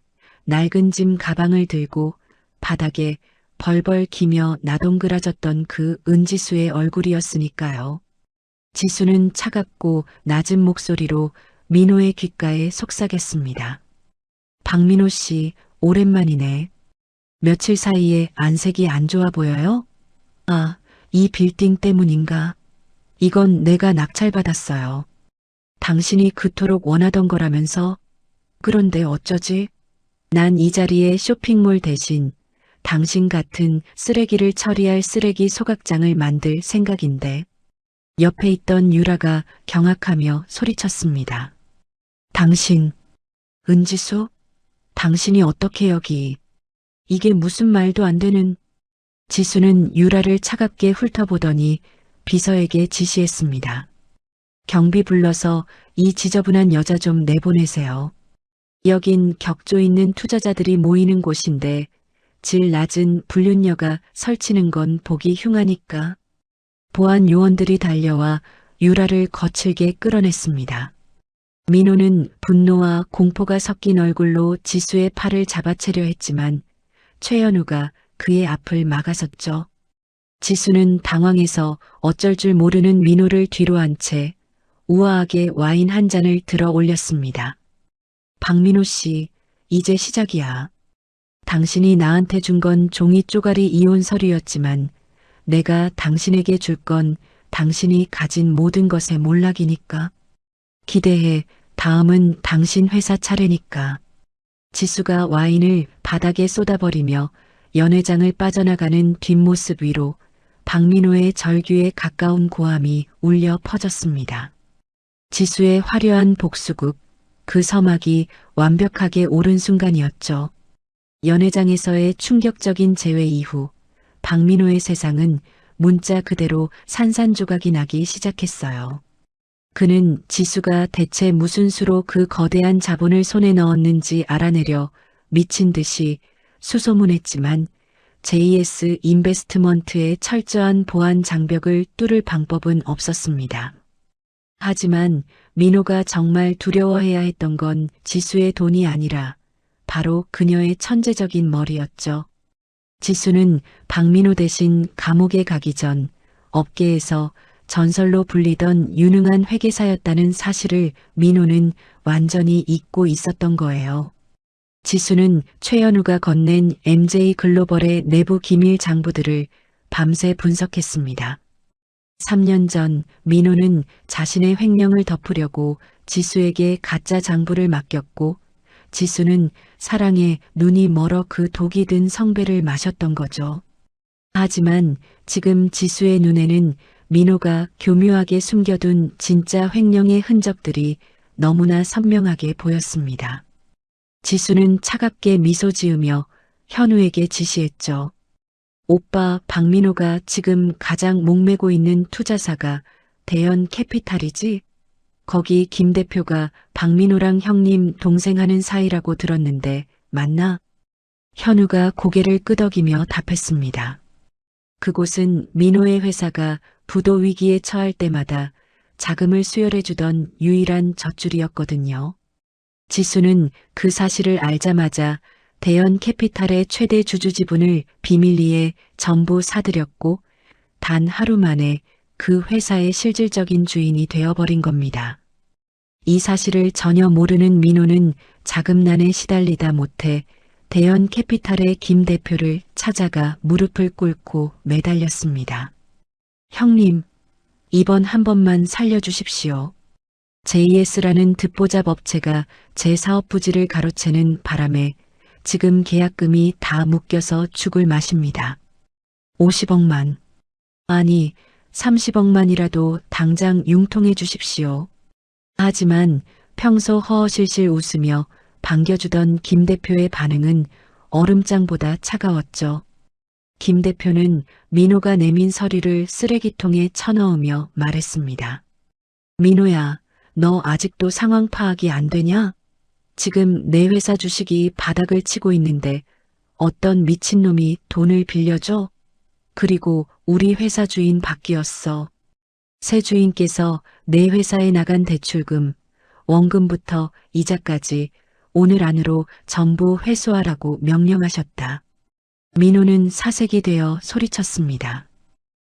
낡은 짐 가방을 들고 바닥에 벌벌 기며 나동그라졌던 그 은지수의 얼굴이었으니까요. 지수는 차갑고 낮은 목소리로 민호의 귓가에 속삭였습니다. 박민호 씨, 오랜만이네. 며칠 사이에 안색이 안 좋아 보여요? 아, 이 빌딩 때문인가? 이건 내가 낙찰받았어요. 당신이 그토록 원하던 거라면서? 그런데 어쩌지? 난 이 자리에 쇼핑몰 대신 당신 같은 쓰레기를 처리할 쓰레기 소각장을 만들 생각인데. 옆에 있던 유라가 경악하며 소리쳤습니다. 당신, 은지수? 당신이 어떻게 여기? 이게 무슨 말도 안 되는. 지수는 유라를 차갑게 훑어보더니 비서에게 지시했습니다. 경비 불러서 이 지저분한 여자 좀 내보내세요. 여긴 격조 있는 투자자들이 모이는 곳인데 질 낮은 불륜녀가 설치는 건 보기 흉하니까. 보안 요원들이 달려와 유라를 거칠게 끌어냈습니다. 민호는 분노와 공포가 섞인 얼굴로 지수의 팔을 잡아채려 했지만 최현우가 그의 앞을 막아섰죠. 지수는 당황해서 어쩔 줄 모르는 민호를 뒤로 한 채 우아하게 와인 한 잔을 들어 올렸습니다. 박민호 씨, 이제 시작이야. 당신이 나한테 준 건 종이 쪼가리 이혼 서류였지만 내가 당신에게 줄 건 당신이 가진 모든 것의 몰락이니까. 기대해. 다음은 당신 회사 차례니까. 지수가 와인을 바닥에 쏟아버리며 연회장을 빠져나가는 뒷모습 위로 박민호의 절규에 가까운 고함이 울려 퍼졌습니다. 지수의 화려한 복수극, 그 서막이 완벽하게 오른 순간이었죠. 연회장에서의 충격적인 재회 이후 박민호의 세상은 문자 그대로 산산조각이 나기 시작했어요. 그는 지수가 대체 무슨 수로 그 거대한 자본을 손에 넣었는지 알아내려 미친 듯이 수소문했지만 JS 인베스트먼트의 철저한 보안 장벽을 뚫을 방법은 없었습니다. 하지만 민호가 정말 두려워해야 했던 건 지수의 돈이 아니라 바로 그녀의 천재적인 머리였죠. 지수는 박민호 대신 감옥에 가기 전 업계에서 전설로 불리던 유능한 회계사였다는 사실을 민호는 완전히 잊고 있었던 거예요. 지수는 최현우가 건넨 MJ 글로벌의 내부 기밀 장부들을 밤새 분석했습니다. 3년 전 민호는 자신의 횡령을 덮으려고 지수에게 가짜 장부를 맡겼고 지수는 사랑에 눈이 멀어 그 독이 든 성배를 마셨던 거죠. 하지만 지금 지수의 눈에는 민호가 교묘하게 숨겨둔 진짜 횡령의 흔적들이 너무나 선명하게 보였습니다. 지수는 차갑게 미소 지으며 현우에게 지시했죠. 오빠, 박민호가 지금 가장 목매고 있는 투자사가 대연 캐피탈이지? 거기 김 대표가 박민호랑 형님 동생 하는 사이라고 들었는데 맞나? 현우가 고개를 끄덕이며 답했습니다. 그곳은 민호의 회사가 부도 위기에 처할 때마다 자금을 수혈해주던 유일한 젖줄이었거든요. 지수는 그 사실을 알자마자 대연 캐피탈의 최대 주주 지분을 비밀리에 전부 사들였고 단 하루 만에 그 회사의 실질적인 주인이 되어버린 겁니다. 이 사실을 전혀 모르는 민호는 자금난에 시달리다 못해 대연 캐피탈의 김 대표를 찾아가 무릎을 꿇고 매달렸습니다. 형님, 이번 한 번만 살려주십시오. JS라는 듣보잡 업체가 제 사업 부지를 가로채는 바람에 지금 계약금이 다 묶여서 죽을 맛입니다. 50억만, 아니 30억만이라도 당장 융통해 주십시오. 하지만 평소 허허실실 웃으며 반겨주던 김 대표의 반응은 얼음장보다 차가웠죠. 김 대표는 민호가 내민 서류를 쓰레기통에 쳐넣으며 말했습니다. 민호야, 너 아직도 상황 파악이 안 되냐? 지금 내 회사 주식이 바닥을 치고 있는데 어떤 미친놈이 돈을 빌려줘? 그리고 우리 회사 주인 바뀌었어. 새 주인께서 내 회사에 나간 대출금, 원금부터 이자까지 오늘 안으로 전부 회수하라고 명령하셨다. 민호는 사색이 되어 소리쳤습니다.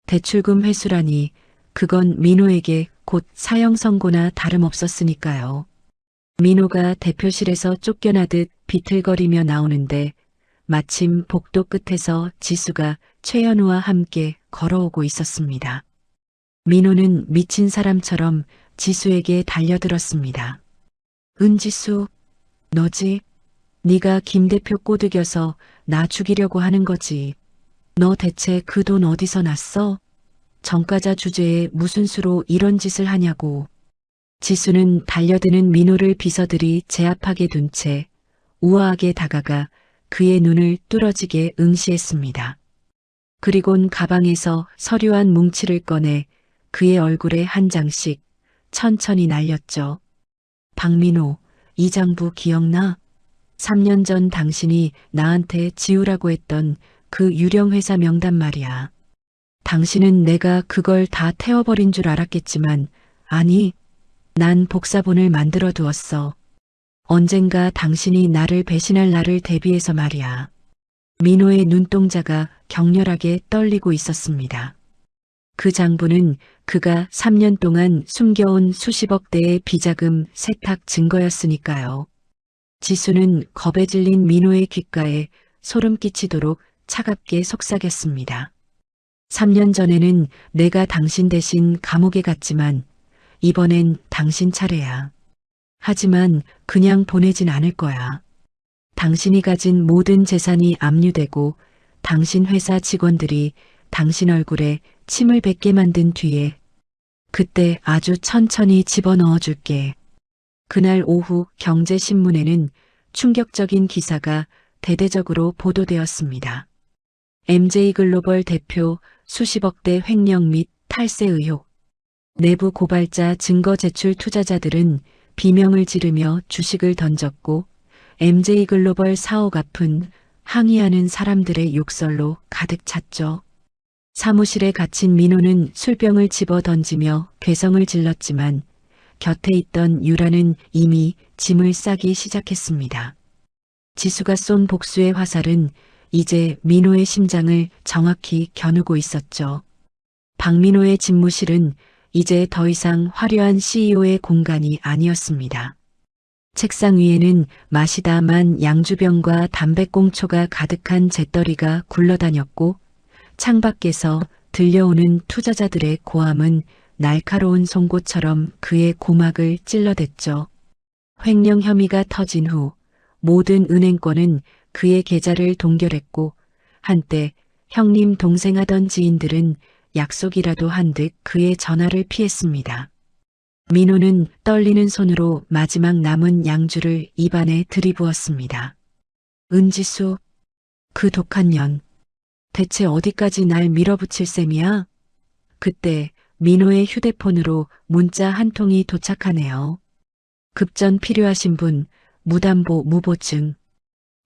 대출금 회수라니 그건 민호에게 곧 사형 선고나 다름없었으니까요. 민호가 대표실에서 쫓겨나듯 비틀거리며 나오는데 마침 복도 끝에서 지수가 최현우와 함께 걸어오고 있었습니다. 민호는 미친 사람처럼 지수에게 달려들었습니다. 은지수, 너지? 네가 김 대표 꼬드겨서 나 죽이려고 하는 거지. 너 대체 그 돈 어디서 났어? 정가자 주제에 무슨 수로 이런 짓을 하냐고. 지수는 달려드는 민호를 비서들이 제압하게 둔 채 우아하게 다가가 그의 눈을 뚫어지게 응시했습니다. 그리곤 가방에서 서류 한 뭉치를 꺼내 그의 얼굴에 한 장씩 천천히 날렸죠. 박민호, 이 장부 기억나? 3년 전 당신이 나한테 지우라고 했던 그 유령 회사 명단 말이야. 당신은 내가 그걸 다 태워버린 줄 알았겠지만 아니, 난 복사본을 만들어 두었어. 언젠가 당신이 나를 배신할 날을 대비해서 말이야. 민호의 눈동자가 격렬하게 떨리고 있었습니다. 그 장부는 그가 3년 동안 숨겨온 수십억 대의 비자금 세탁 증거였으니까요. 지수는 겁에 질린 민호의 귓가에 소름 끼치도록 차갑게 속삭였습니다. 3년 전에는 내가 당신 대신 감옥에 갔지만 이번엔 당신 차례야. 하지만 그냥 보내진 않을 거야. 당신이 가진 모든 재산이 압류되고 당신 회사 직원들이 당신 얼굴에 침을 뱉게 만든 뒤에 그때 아주 천천히 집어넣어 줄게. 그날 오후 경제신문에는 충격적인 기사가 대대적으로 보도되었습니다. MJ글로벌 대표 수십억대 횡령 및 탈세 의혹. 내부 고발자 증거 제출 투자자들은 비명을 지르며 주식을 던졌고 MJ글로벌 사옥 앞은 항의하는 사람들의 욕설로 가득 찼죠. 사무실에 갇힌 민호는 술병을 집어 던지며 괴성을 질렀지만 곁에 있던 유라는 이미 짐을 싸기 시작했습니다. 지수가 쏜 복수의 화살은 이제 민호의 심장을 정확히 겨누고 있었죠. 박민호의 집무실은 이제 더 이상 화려한 CEO의 공간이 아니었습니다. 책상 위에는 마시다만 양주병과 담배꽁초가 가득한 재떨이가 굴러다녔고 창밖에서 들려오는 투자자들의 고함은 날카로운 송곳처럼 그의 고막을 찔러댔죠. 횡령 혐의가 터진 후 모든 은행권은 그의 계좌를 동결했고 한때 형님 동생 하던 지인들은 약속이라도 한 듯 그의 전화를 피했습니다. 민호는 떨리는 손으로 마지막 남은 양주를 입안에 들이부었습니다. 은지수, 그 독한 년. 대체 어디까지 날 밀어붙일 셈이야? 그때 민호의 휴대폰으로 문자 한 통이 도착하네요. 급전 필요하신 분, 무담보 무보증.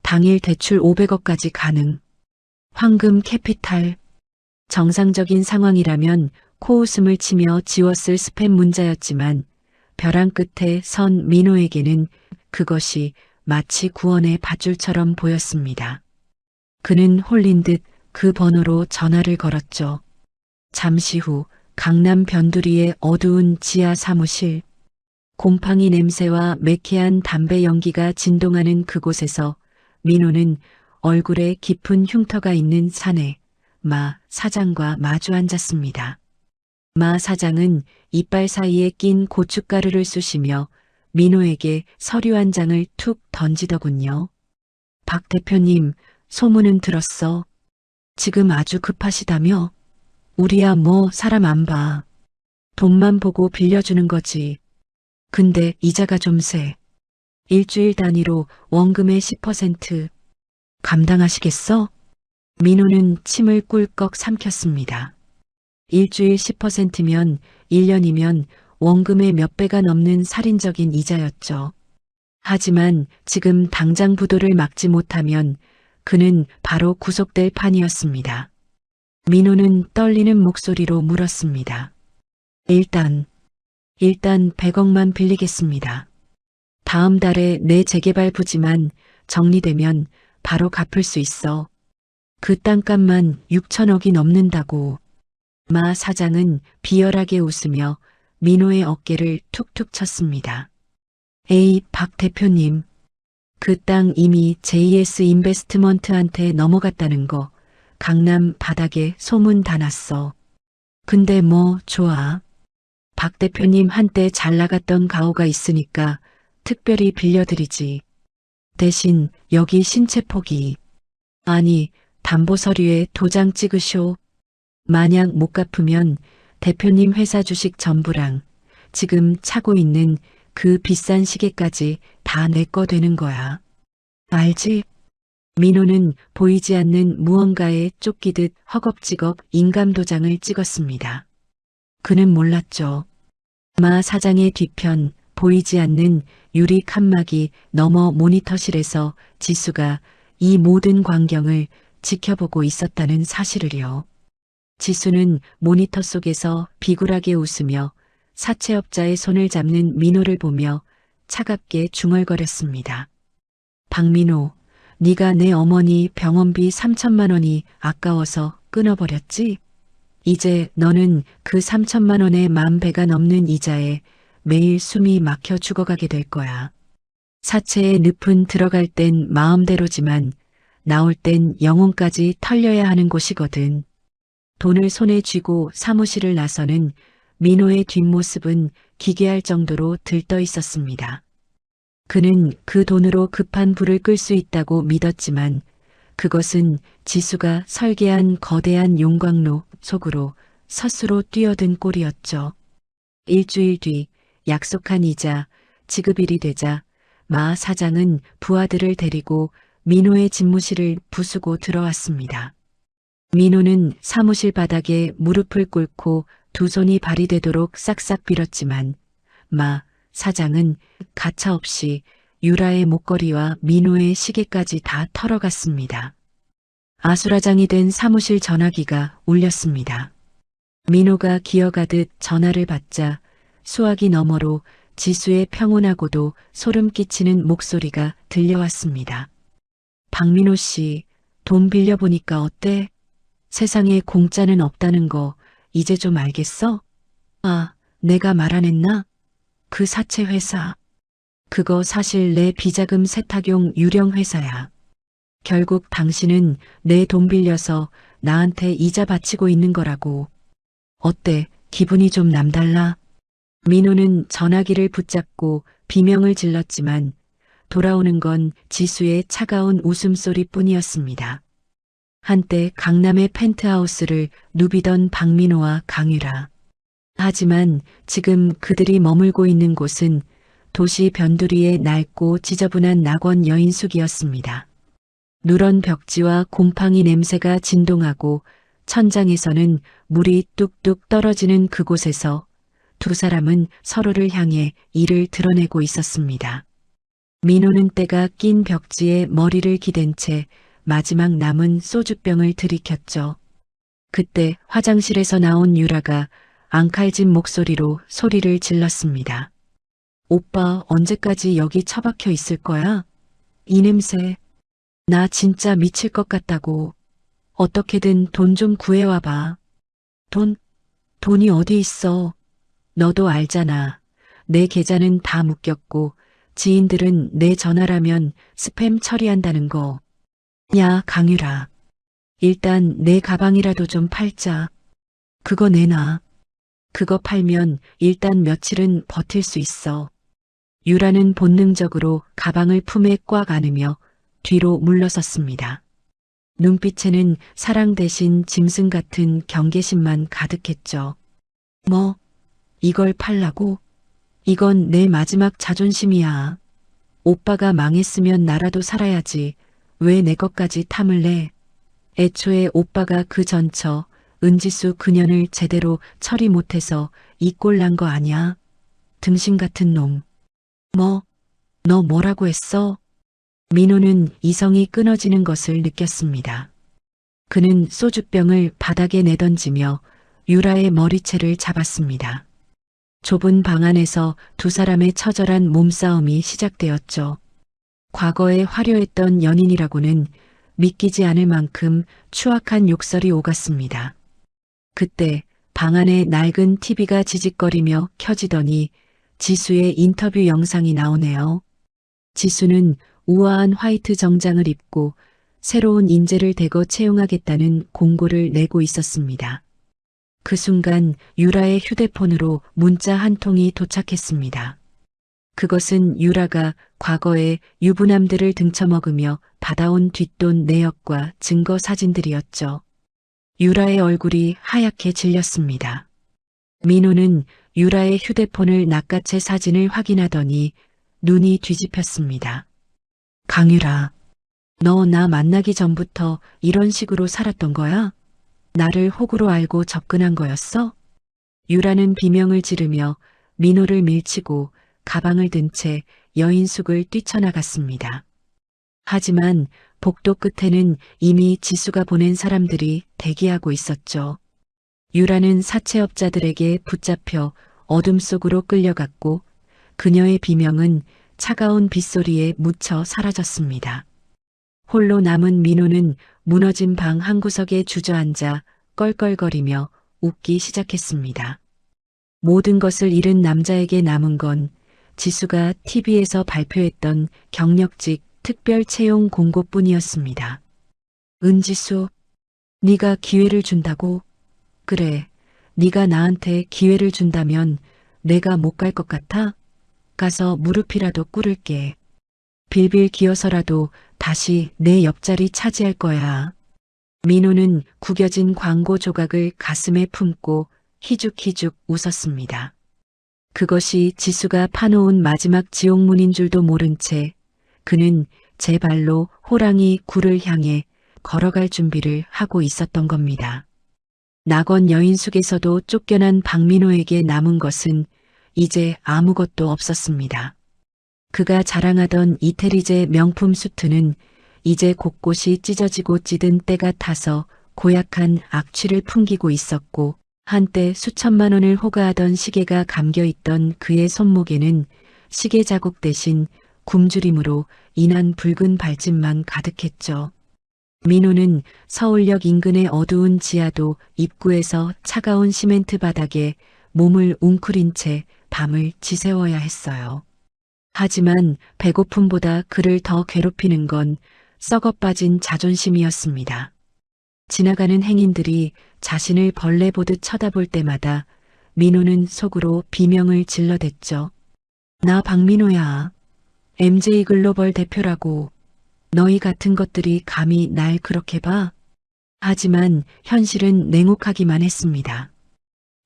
당일 대출 500억까지 가능. 황금 캐피탈. 정상적인 상황이라면 코웃음을 치며 지웠을 스팸 문자였지만 벼랑 끝에 선 민호에게는 그것이 마치 구원의 밧줄처럼 보였습니다. 그는 홀린 듯 그 번호로 전화를 걸었죠. 잠시 후 강남 변두리의 어두운 지하 사무실. 곰팡이 냄새와 매캐한 담배 연기가 진동하는 그곳에서 민호는 얼굴에 깊은 흉터가 있는 사내 마 사장과 마주 앉았습니다. 마 사장은 이빨 사이에 낀 고춧가루를 쑤시며 민호에게 서류 한 장을 툭 던지더군요. 박 대표님, 소문은 들었어. 지금 아주 급하시다며? 우리야 뭐 사람 안 봐. 돈만 보고 빌려주는 거지. 근데 이자가 좀 세. 일주일 단위로 원금의 10%. 감당하시겠어? 민호는 침을 꿀꺽 삼켰습니다. 일주일 10%면 1년이면 원금의 몇 배가 넘는 살인적인 이자였죠. 하지만 지금 당장 부도를 막지 못하면 그는 바로 구속될 판이었습니다. 민호는 떨리는 목소리로 물었습니다. 일단 100억만 빌리겠습니다. 다음 달에 내 재개발 부지만 정리되면 바로 갚을 수 있어. 그 땅값만 6천억이 넘는다고. 마 사장은 비열하게 웃으며 민호의 어깨를 툭툭 쳤습니다. 에이, 박 대표님. 그 땅 이미 JS 인베스트먼트한테 넘어갔다는 거 강남 바닥에 소문 다 났어. 근데 뭐 좋아. 박 대표님 한때 잘 나갔던 가오가 있으니까 특별히 빌려드리지. 대신 여기 신체 포기. 아니, 담보 서류에 도장 찍으쇼. 만약 못 갚으면 대표님 회사 주식 전부랑 지금 차고 있는 그 비싼 시계까지 다 내 거 되는 거야. 알지? 민호는 보이지 않는 무언가에 쫓기듯 허겁지겁 인감도장을 찍었습니다. 그는 몰랐죠. 마 사장의 뒤편 보이지 않는 유리 칸막이 너머 모니터실에서 지수가 이 모든 광경을 지켜보고 있었다는 사실을요. 지수는 모니터 속에서 비굴하게 웃으며 사채업자의 손을 잡는 민호를 보며 차갑게 중얼거렸습니다. 박민호, 네가 내 어머니 병원비 3천만 원이 아까워서 끊어버렸지? 이제 너는 그 3천만 원의 10,000배가 넘는 이자에 매일 숨이 막혀 죽어가게 될 거야. 사채의 늪은 들어갈 땐 마음대로지만 나올 땐 영혼까지 털려야 하는 곳이거든. 돈을 손에 쥐고 사무실을 나서는 민호의 뒷모습은 기괴할 정도로 들떠 있었습니다. 그는 그 돈으로 급한 불을 끌 수 있다고 믿었지만 그것은 지수가 설계한 거대한 용광로 속으로 스스로 뛰어든 꼴이었죠. 일주일 뒤 약속한 이자 지급일이 되자 마 사장은 부하들을 데리고 민호의 집무실을 부수고 들어왔습니다. 민호는 사무실 바닥에 무릎을 꿇고 두 손이 발이 되도록 싹싹 빌었지만 마 사장은 가차없이 유라의 목걸이와 민호의 시계까지 다 털어갔습니다. 아수라장이 된 사무실 전화기가 울렸습니다. 민호가 기어가듯 전화를 받자 수화기 너머로 지수의 평온하고도 소름 끼치는 목소리가 들려왔습니다. 박민호 씨, 돈 빌려보니까 어때? 세상에 공짜는 없다는 거 이제 좀 알겠어? 아, 내가 말 안 했나? 그 사채 회사. 그거 사실 내 비자금 세탁용 유령 회사야. 결국 당신은 내 돈 빌려서 나한테 이자 바치고 있는 거라고. 어때? 기분이 좀 남달라? 민호는 전화기를 붙잡고 비명을 질렀지만 돌아오는 건 지수의 차가운 웃음소리뿐이었습니다. 한때 강남의 펜트하우스를 누비던 박민호와 강유라. 하지만 지금 그들이 머물고 있는 곳은 도시 변두리의 낡고 지저분한 낙원 여인숙이었습니다. 누런 벽지와 곰팡이 냄새가 진동하고 천장에서는 물이 뚝뚝 떨어지는 그곳에서 두 사람은 서로를 향해 이를 드러내고 있었습니다. 민호는 때가 낀 벽지에 머리를 기댄 채 마지막 남은 소주병을 들이켰죠. 그때 화장실에서 나온 유라가 앙칼진 목소리로 소리를 질렀습니다. 오빠 언제까지 여기 처박혀 있을 거야? 이 냄새. 나 진짜 미칠 것 같다고. 어떻게든 돈 좀 구해와봐. 돈이 어디 있어? 너도 알잖아. 내 계좌는 다 묶였고 지인들은 내 전화라면 스팸 처리한다는 거. 야, 강유라. 일단 내 가방이라도 좀 팔자. 그거 내놔. 그거 팔면 일단 며칠은 버틸 수 있어. 유라는 본능적으로 가방을 품에 꽉 안으며 뒤로 물러섰습니다. 눈빛에는 사랑 대신 짐승 같은 경계심만 가득했죠. 뭐, 이걸 팔라고? 이건 내 마지막 자존심이야. 오빠가 망했으면 나라도 살아야지. 왜 내 것까지 탐을 내? 애초에 오빠가 그 전처 은지수 그년을 제대로 처리 못해서 이 꼴 난 거 아니야? 등신 같은 놈. 너 뭐라고 했어? 민호는 이성이 끊어지는 것을 느꼈습니다. 그는 소주병을 바닥에 내던지며 유라의 머리채를 잡았습니다. 좁은 방 안에서 두 사람의 처절한 몸싸움이 시작되었죠. 과거에 화려했던 연인이라고는 믿기지 않을 만큼 추악한 욕설이 오갔습니다. 그때 방 안에 낡은 TV가 지직거리며 켜지더니 지수의 인터뷰 영상이 나오네요. 지수는 우아한 화이트 정장을 입고 새로운 인재를 대거 채용하겠다는 공고를 내고 있었습니다. 그 순간 유라의 휴대폰으로 문자 한 통이 도착했습니다. 그것은 유라가 과거에 유부남들을 등쳐먹으며 받아온 뒷돈 내역과 증거 사진들이었죠. 유라의 얼굴이 하얗게 질렸습니다. 민호는 유라의 휴대폰을 낚아채 사진을 확인하더니 눈이 뒤집혔습니다. 강유라, 너 나 만나기 전부터 이런 식으로 살았던 거야? 나를 호구로 알고 접근한 거였어? 유라는 비명을 지르며 민호를 밀치고 가방을 든 채 여인숙을 뛰쳐나갔습니다. 하지만 복도 끝에는 이미 지수가 보낸 사람들이 대기하고 있었죠. 유라는 사채업자들에게 붙잡혀 어둠 속으로 끌려갔고 그녀의 비명은 차가운 빗소리에 묻혀 사라졌습니다. 홀로 남은 민호는 무너진 방 한구석에 주저앉아 껄껄거리며 웃기 시작했습니다. 모든 것을 잃은 남자에게 남은 건 지수가 TV에서 발표했던 경력직 특별 채용 공고뿐이었습니다. 은지수, 네가 기회를 준다고? 그래, 네가 나한테 기회를 준다면 내가 못 갈 것 같아? 가서 무릎이라도 꿇을게. 빌빌 기어서라도 다시 내 옆자리 차지할 거야. 민호는 구겨진 광고 조각을 가슴에 품고 희죽희죽 웃었습니다. 그것이 지수가 파놓은 마지막 지옥문인 줄도 모른 채 그는 제 발로 호랑이 굴을 향해 걸어갈 준비를 하고 있었던 겁니다. 낙원 여인숙에서도 쫓겨난 박민호에게 남은 것은 이제 아무것도 없었습니다. 그가 자랑하던 이태리제 명품 수트는 이제 곳곳이 찢어지고 찌든 때가 타서 고약한 악취를 풍기고 있었고 한때 수천만 원을 호가하던 시계가 감겨있던 그의 손목에는 시계 자국 대신 굶주림으로 인한 붉은 발집만 가득했죠. 민호는 서울역 인근의 어두운 지하도 입구에서 차가운 시멘트 바닥에 몸을 웅크린 채 밤을 지새워야 했어요. 하지만 배고픔보다 그를 더 괴롭히는 건 썩어빠진 자존심이었습니다. 지나가는 행인들이 자신을 벌레 보듯 쳐다볼 때마다 민호는 속으로 비명을 질러댔죠. 나 박민호야. MJ 글로벌 대표라고. 너희 같은 것들이 감히 날 그렇게 봐? 하지만 현실은 냉혹하기만 했습니다.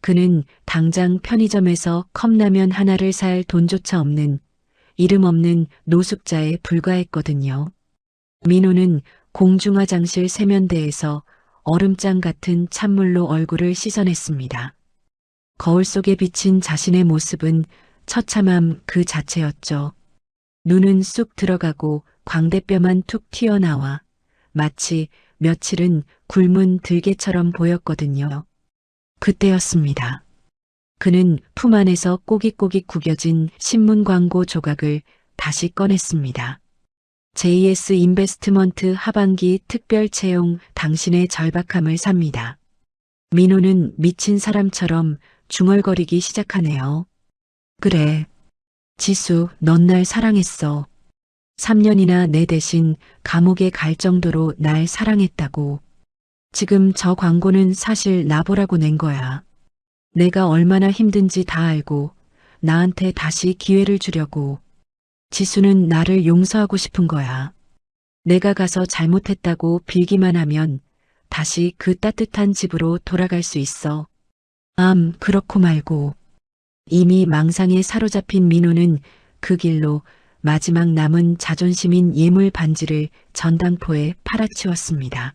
그는 당장 편의점에서 컵라면 하나를 살 돈조차 없는 이름 없는 노숙자에 불과했거든요. 민호는 공중화장실 세면대에서 얼음장 같은 찬물로 얼굴을 씻어냈습니다. 거울 속에 비친 자신의 모습은 처참함 그 자체였죠. 눈은 쑥 들어가고 광대뼈만 툭 튀어나와 마치 며칠은 굶은 들개처럼 보였거든요. 그때였습니다. 그는 품 안에서 꼬깃꼬깃 구겨진 신문 광고 조각을 다시 꺼냈습니다. JS 인베스트먼트 하반기 특별 채용 당신의 절박함을 삽니다. 민호는 미친 사람처럼 중얼거리기 시작하네요. 그래. 지수, 넌 날 사랑했어. 3년이나 내 대신 감옥에 갈 정도로 날 사랑했다고. 지금 저 광고는 사실 나보라고 낸 거야. 내가 얼마나 힘든지 다 알고 나한테 다시 기회를 주려고. 지수는 나를 용서하고 싶은 거야. 내가 가서 잘못했다고 빌기만 하면 다시 그 따뜻한 집으로 돌아갈 수 있어. 그렇고 말고. 이미 망상에 사로잡힌 민호는 그 길로 마지막 남은 자존심인 예물 반지를 전당포에 팔아치웠습니다.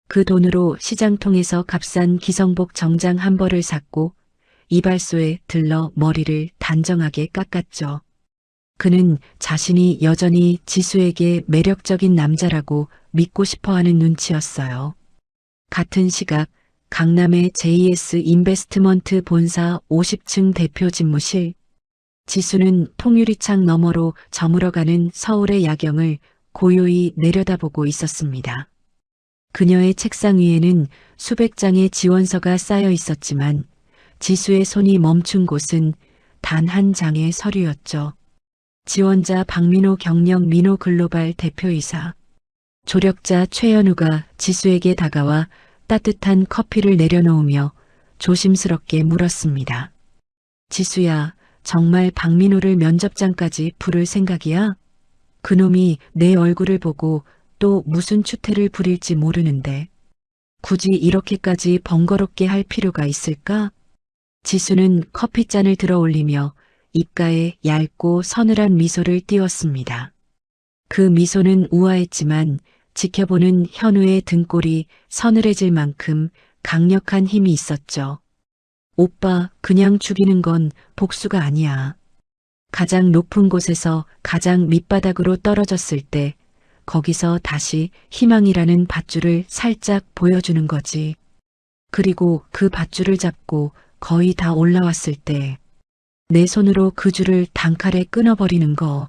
그 돈으로 시장통에서 값싼 기성복 정장 한 벌을 샀고 이발소에 들러 머리를 단정하게 깎았죠. 그는 자신이 여전히 지수에게 매력적인 남자라고 믿고 싶어하는 눈치였어요. 같은 시각 강남의 JS 인베스트먼트 본사 50층 대표 집무실. 지수는 통유리창 너머로 저물어가는 서울의 야경을 고요히 내려다보고 있었습니다. 그녀의 책상 위에는 수백 장의 지원서가 쌓여 있었지만 지수의 손이 멈춘 곳은 단 한 장의 서류였죠. 지원자 박민호 경력 민호 글로벌 대표이사. 조력자 최현우가 지수에게 다가와 따뜻한 커피를 내려놓으며 조심스럽게 물었습니다. 지수야, 정말 박민호를 면접장까지 부를 생각이야? 그놈이 내 얼굴을 보고 또 무슨 추태를 부릴지 모르는데 굳이 이렇게까지 번거롭게 할 필요가 있을까? 지수는 커피잔을 들어 올리며 입가에 얇고 서늘한 미소를 띄웠습니다. 그 미소는 우아했지만 지켜보는 현우의 등골이 서늘해질 만큼 강력한 힘이 있었죠. 오빠, 그냥 죽이는 건 복수가 아니야. 가장 높은 곳에서 가장 밑바닥으로 떨어졌을 때 거기서 다시 희망이라는 밧줄을 살짝 보여주는 거지. 그리고 그 밧줄을 잡고 거의 다 올라왔을 때 내 손으로 그 줄을 단칼에 끊어버리는 거.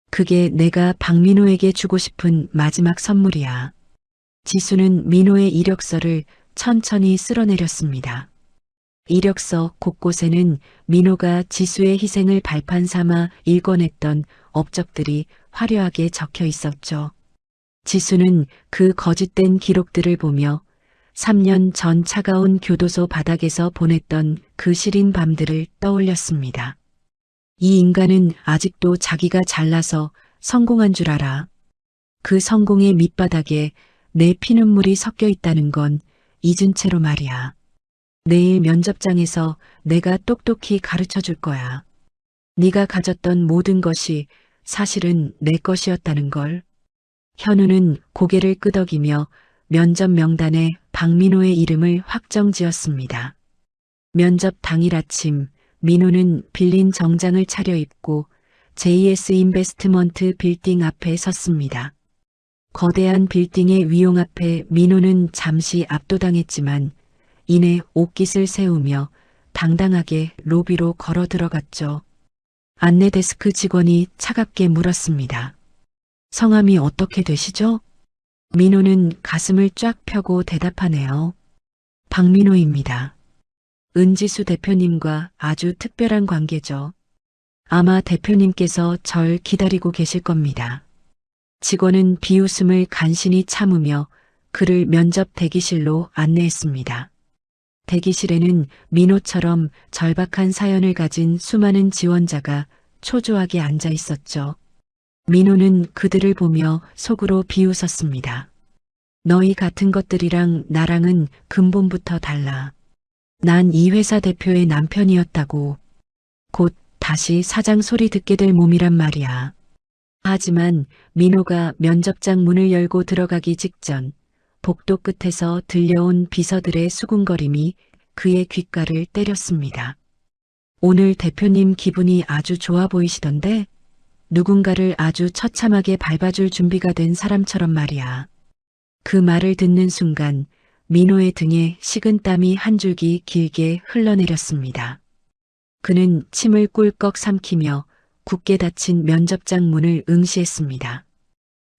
그게 내가 박민호에게 주고 싶은 마지막 선물이야. 지수는 민호의 이력서를 천천히 쓸어내렸습니다. 이력서 곳곳에는 민호가 지수의 희생을 발판 삼아 일궈냈던 업적들이 화려하게 적혀 있었죠. 지수는 그 거짓된 기록들을 보며 3년 전 차가운 교도소 바닥에서 보냈던 그 시린 밤들을 떠올렸습니다. 이 인간은 아직도 자기가 잘나서 성공한 줄 알아. 그 성공의 밑바닥에 내 피눈물이 섞여 있다는 건 잊은 채로 말이야. 내일 면접장에서 내가 똑똑히 가르쳐 줄 거야. 네가 가졌던 모든 것이 사실은 내 것이었다는 걸. 현우는 고개를 끄덕이며 면접 명단에 박민호의 이름을 확정지었습니다. 면접 당일 아침 민호는 빌린 정장을 차려입고 JS 인베스트먼트 빌딩 앞에 섰습니다. 거대한 빌딩의 위용 앞에 민호는 잠시 압도당했지만 이내 옷깃을 세우며 당당하게 로비로 걸어 들어갔죠. 안내 데스크 직원이 차갑게 물었습니다. 성함이 어떻게 되시죠? 민호는 가슴을 쫙 펴고 대답하네요. 박민호입니다. 은지수 대표님과 아주 특별한 관계죠. 아마 대표님께서 절 기다리고 계실 겁니다. 직원은 비웃음을 간신히 참으며 그를 면접 대기실로 안내했습니다. 대기실에는 민호처럼 절박한 사연을 가진 수많은 지원자가 초조하게 앉아 있었죠. 민호는 그들을 보며 속으로 비웃었습니다. 너희 같은 것들이랑 나랑은 근본부터 달라. 난 이 회사 대표의 남편이었다고. 곧 다시 사장 소리 듣게 될 몸이란 말이야. 하지만 민호가 면접장 문을 열고 들어가기 직전 복도 끝에서 들려온 비서들의 수군거림이 그의 귓가를 때렸습니다. 오늘 대표님 기분이 아주 좋아 보이시던데 누군가를 아주 처참하게 밟아줄 준비가 된 사람처럼 말이야. 그 말을 듣는 순간 민호의 등에 식은땀이 한 줄기 길게 흘러내렸습니다. 그는 침을 꿀꺽 삼키며 굳게 닫힌 면접장 문을 응시했습니다.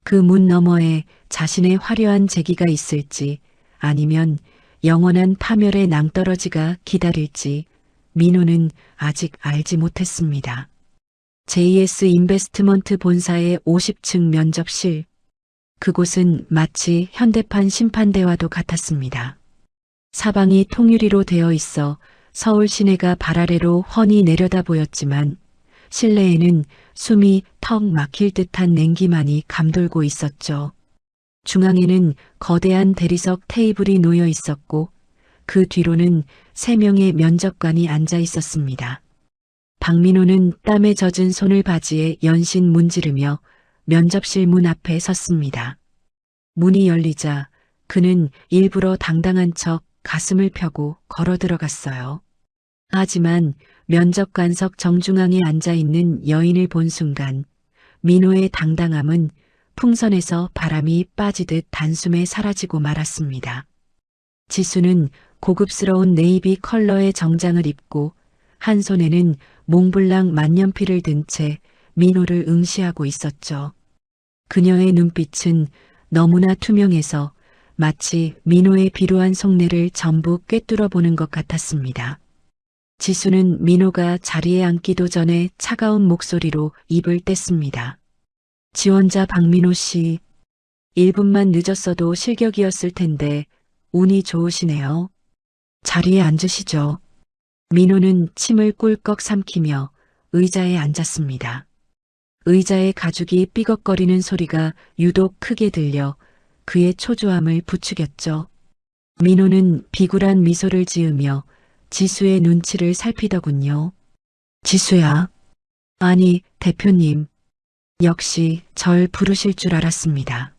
그 문 너머에 자신의 화려한 재기가 있을지 아니면 영원한 파멸의 낭떠러지가 기다릴지 민호는 아직 알지 못했습니다. JS 인베스트먼트 본사의 50층 면접실. 그곳은 마치 현대판 심판대와도 같았습니다. 사방이 통유리로 되어 있어 서울 시내가 발 아래로 훤히 내려다 보였지만 실내에는 숨이 턱 막힐 듯한 냉기만이 감돌고 있었죠. 중앙에는 거대한 대리석 테이블이 놓여 있었고 그 뒤로는 3명의 면접관이 앉아 있었습니다. 박민호는 땀에 젖은 손을 바지에 연신 문지르며 면접실 문 앞에 섰습니다. 문이 열리자 그는 일부러 당당한 척 가슴을 펴고 걸어 들어갔어요. 하지만 면접관석 정중앙에 앉아있는 여인을 본 순간 민호의 당당함은 풍선에서 바람이 빠지듯 단숨에 사라지고 말았습니다. 지수는 고급스러운 네이비 컬러의 정장을 입고 한 손에는 몽블랑 만년필을 든 채 민호를 응시하고 있었죠. 그녀의 눈빛은 너무나 투명해서 마치 민호의 비루한 속내를 전부 꿰뚫어 보는 것 같았습니다. 지수는 민호가 자리에 앉기도 전에 차가운 목소리로 입을 뗐습니다. 지원자 박민호 씨, 1분만 늦었어도 실격이었을 텐데 운이 좋으시네요. 자리에 앉으시죠. 민호는 침을 꿀꺽 삼키며 의자에 앉았습니다. 의자의 가죽이 삐걱거리는 소리가 유독 크게 들려 그의 초조함을 부추겼죠. 민호는 비굴한 미소를 지으며 지수의 눈치를 살피더군요. 지수야. 아니, 대표님. 역시 절 부르실 줄 알았습니다.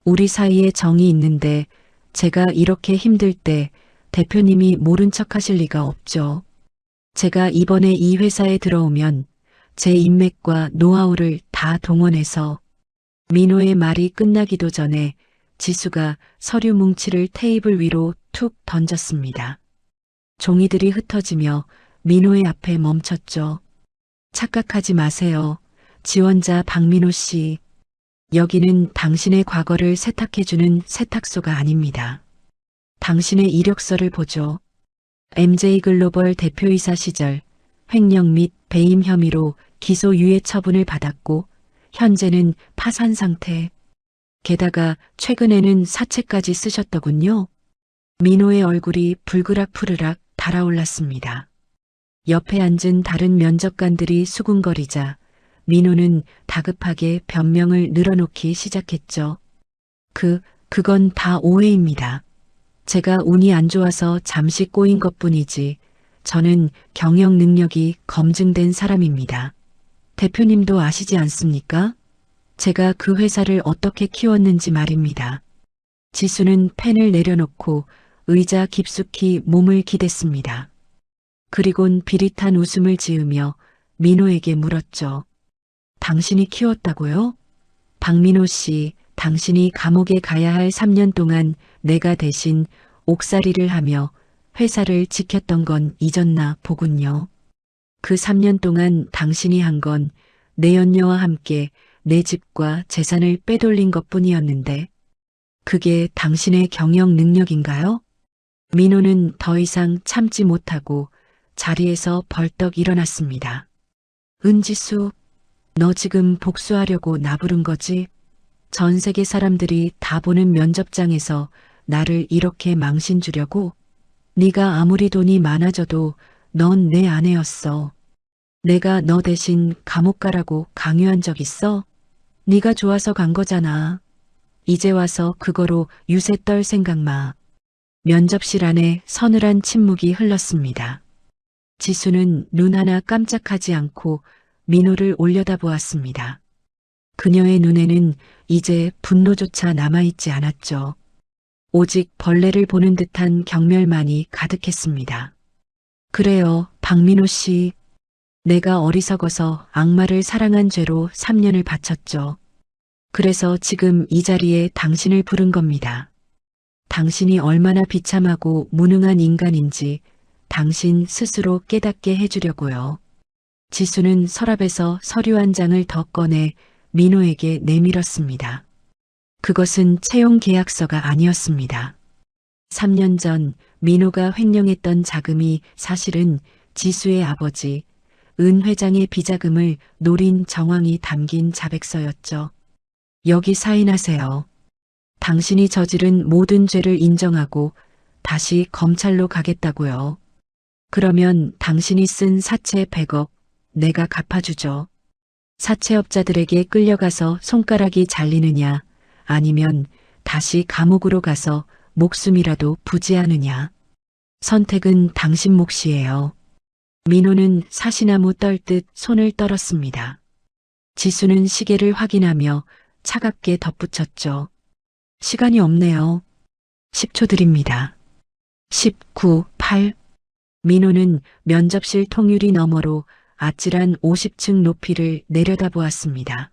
우리 사이에 정이 있는데 제가 이렇게 힘들 때 대표님이 모른 척 하실 리가 없죠. 제가 이번에 이 회사에 들어오면 제 인맥과 노하우를 다 동원해서. 민호의 말이 끝나기도 전에 지수가 서류 뭉치를 테이블 위로 툭 던졌습니다. 종이들이 흩어지며 민호의 앞에 멈췄죠. 착각하지 마세요. 지원자 박민호 씨. 여기는 당신의 과거를 세탁해주는 세탁소가 아닙니다. 당신의 이력서를 보죠. MJ글로벌 대표이사 시절 횡령 및 배임 혐의로 기소 유예 처분을 받았고 현재는 파산 상태. 게다가 최근에는 사채까지 쓰셨더군요. 민호의 얼굴이 불그락푸르락 달아올랐습니다. 옆에 앉은 다른 면접관들이 수군거리자 민호는 다급하게 변명을 늘어놓기 시작했죠. 그건 다 오해입니다. 제가 운이 안 좋아서 잠시 꼬인 것뿐이지 저는 경영 능력이 검증된 사람입니다. 대표님도 아시지 않습니까? 제가 그 회사를 어떻게 키웠는지 말입니다. 지수는 펜을 내려놓고 의자 깊숙이 몸을 기댔습니다. 그리곤 비릿한 웃음을 지으며 민호에게 물었죠. 당신이 키웠다고요? 박민호 씨, 당신이 감옥에 가야 할 3년 동안 내가 대신 옥살이를 하며 회사를 지켰던 건 잊었나 보군요. 그 3년 동안 당신이 한 건 내 연녀와 함께 내 집과 재산을 빼돌린 것뿐이었는데 그게 당신의 경영 능력인가요? 민호는 더 이상 참지 못하고 자리에서 벌떡 일어났습니다. 은지수, 너 지금 복수하려고 나 부른 거지? 전 세계 사람들이 다 보는 면접장에서 나를 이렇게 망신 주려고? 네가 아무리 돈이 많아져도 넌 내 아내였어. 내가 너 대신 감옥 가라고 강요한 적 있어? 네가 좋아서 간 거잖아. 이제 와서 그거로 유세 떨 생각 마. 면접실 안에 서늘한 침묵이 흘렀습니다. 지수는 눈 하나 깜짝하지 않고 민호를 올려다보았습니다. 그녀의 눈에는 이제 분노조차 남아있지 않았죠. 오직 벌레를 보는 듯한 경멸만이 가득했습니다. 그래요, 박민호 씨. 내가 어리석어서 악마를 사랑한 죄로 3년을 바쳤죠. 그래서 지금 이 자리에 당신을 부른 겁니다. 당신이 얼마나 비참하고 무능한 인간인지 당신 스스로 깨닫게 해주려고요. 지수는 서랍에서 서류 한 장을 더 꺼내 민호에게 내밀었습니다. 그것은 채용 계약서가 아니었습니다. 3년 전 민호가 횡령했던 자금이 사실은 지수의 아버지 은 회장의 비자금을 노린 정황이 담긴 자백서였죠. 여기 사인하세요. 당신이 저지른 모든 죄를 인정하고 다시 검찰로 가겠다고요. 그러면 당신이 쓴 사채 100억 내가 갚아주죠. 사채업자들에게 끌려가서 손가락이 잘리느냐 아니면 다시 감옥으로 가서 목숨이라도 부지하느냐. 선택은 당신 몫이에요. 민호는 사시나무 떨듯 손을 떨었습니다. 지수는 시계를 확인하며 차갑게 덧붙였죠. 시간이 없네요. 10초 드립니다. 19, 8. 민호는 면접실 통유리 너머로 아찔한 50층 높이를 내려다보았습니다.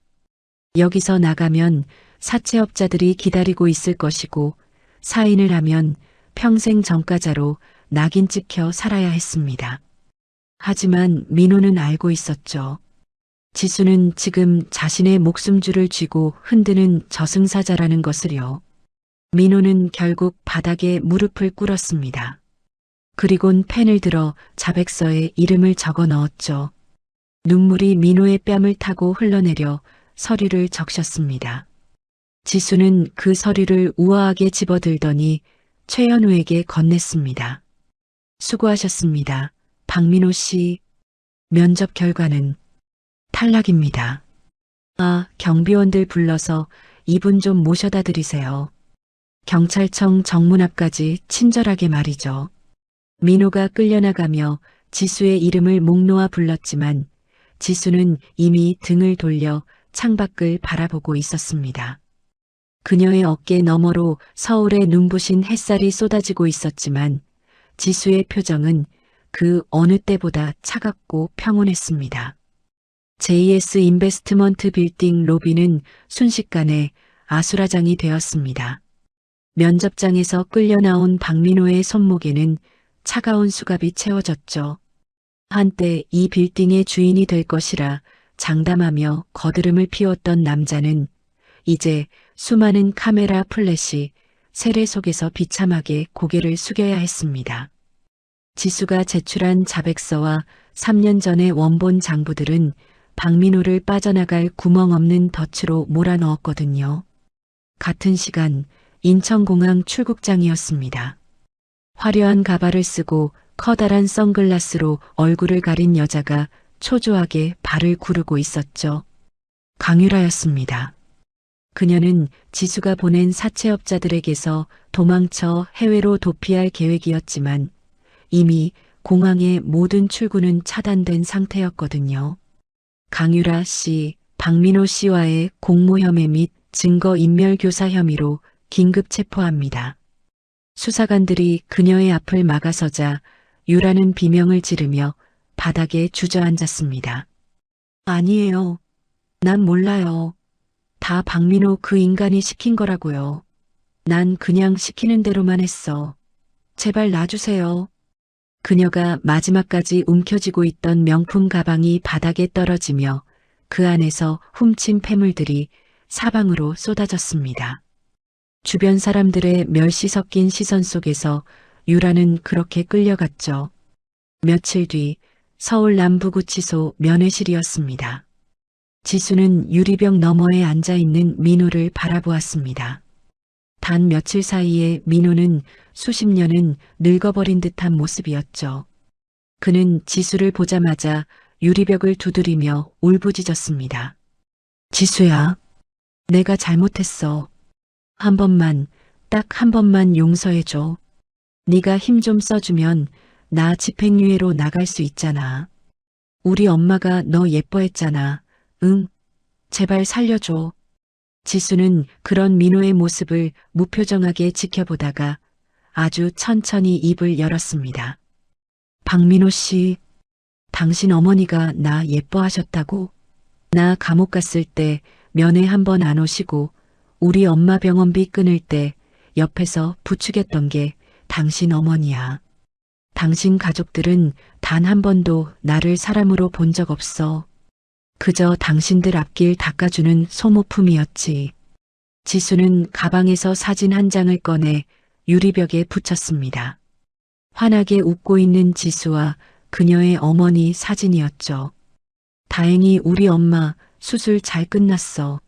여기서 나가면 사채업자들이 기다리고 있을 것이고 사인을 하면 평생 전과자로 낙인 찍혀 살아야 했습니다. 하지만 민호는 알고 있었죠. 지수는 지금 자신의 목숨줄을 쥐고 흔드는 저승사자라는 것을요. 민호는 결국 바닥에 무릎을 꿇었습니다. 그리곤 펜을 들어 자백서에 이름을 적어 넣었죠. 눈물이 민호의 뺨을 타고 흘러내려 서류를 적셨습니다. 지수는 그 서류를 우아하게 집어들더니 최현우에게 건넸습니다. 수고하셨습니다. 박민호 씨. 면접 결과는 탈락입니다. 아, 경비원들 불러서 이분 좀 모셔다 드리세요. 경찰청 정문 앞까지 친절하게 말이죠. 민호가 끌려나가며 지수의 이름을 목 놓아 불렀지만 지수는 이미 등을 돌려 창밖을 바라보고 있었습니다. 그녀의 어깨 너머로 서울의 눈부신 햇살이 쏟아지고 있었지만 지수의 표정은 그 어느 때보다 차갑고 평온했습니다. JS 인베스트먼트 빌딩 로비는 순식간에 아수라장이 되었습니다. 면접장에서 끌려 나온 박민호의 손목에는 차가운 수갑이 채워졌죠. 한때 이 빌딩의 주인이 될 것이라 장담하며 거드름을 피웠던 남자는 이제 수많은 카메라 플래시, 세례 속에서 비참하게 고개를 숙여야 했습니다. 지수가 제출한 자백서와 3년 전의 원본 장부들은 박민호를 빠져나갈 구멍 없는 덫으로 몰아넣었거든요. 같은 시간 인천공항 출국장이었습니다. 화려한 가발을 쓰고 커다란 선글라스로 얼굴을 가린 여자가 초조하게 발을 구르고 있었죠. 강유라였습니다. 그녀는 지수가 보낸 사채업자들에게서 도망쳐 해외로 도피할 계획이었지만 이미 공항의 모든 출구는 차단된 상태였거든요. 강유라 씨, 박민호 씨와의 공모혐의 및 증거인멸교사 혐의로 긴급 체포합니다. 수사관들이 그녀의 앞을 막아서자 유라는 비명을 지르며 바닥에 주저앉았습니다. 아니에요. 난 몰라요. 다 박민호 그 인간이 시킨 거라고요. 난 그냥 시키는 대로만 했어. 제발 놔주세요. 그녀가 마지막까지 움켜쥐고 있던 명품 가방이 바닥에 떨어지며 그 안에서 훔친 폐물들이 사방으로 쏟아졌습니다. 주변 사람들의 멸시 섞인 시선 속에서 유라는 그렇게 끌려갔죠. 며칠 뒤 서울 남부구치소 면회실이었습니다. 지수는 유리병 너머에 앉아있는 민호를 바라보았습니다. 단 며칠 사이에 민호는 수십 년은 늙어버린 듯한 모습이었죠. 그는 지수를 보자마자 유리벽을 두드리며 울부짖었습니다. 지수야, 내가 잘못했어. 한 번만, 딱 한 번만 용서해줘. 네가 힘 좀 써주면 나 집행유예로 나갈 수 있잖아. 우리 엄마가 너 예뻐했잖아. 응? 제발 살려줘. 지수는 그런 민호의 모습을 무표정하게 지켜보다가 아주 천천히 입을 열었습니다. 박민호 씨, 당신 어머니가 나 예뻐하셨다고? 나 감옥 갔을 때 면회 한 번 안 오시고 우리 엄마 병원비 끊을 때 옆에서 부추겼던 게 당신 어머니야. 당신 가족들은 단 한 번도 나를 사람으로 본 적 없어. 그저 당신들 앞길 닦아주는 소모품이었지. 지수는 가방에서 사진 한 장을 꺼내 유리벽에 붙였습니다. 환하게 웃고 있는 지수와 그녀의 어머니 사진이었죠. 다행히 우리 엄마 수술 잘 끝났어.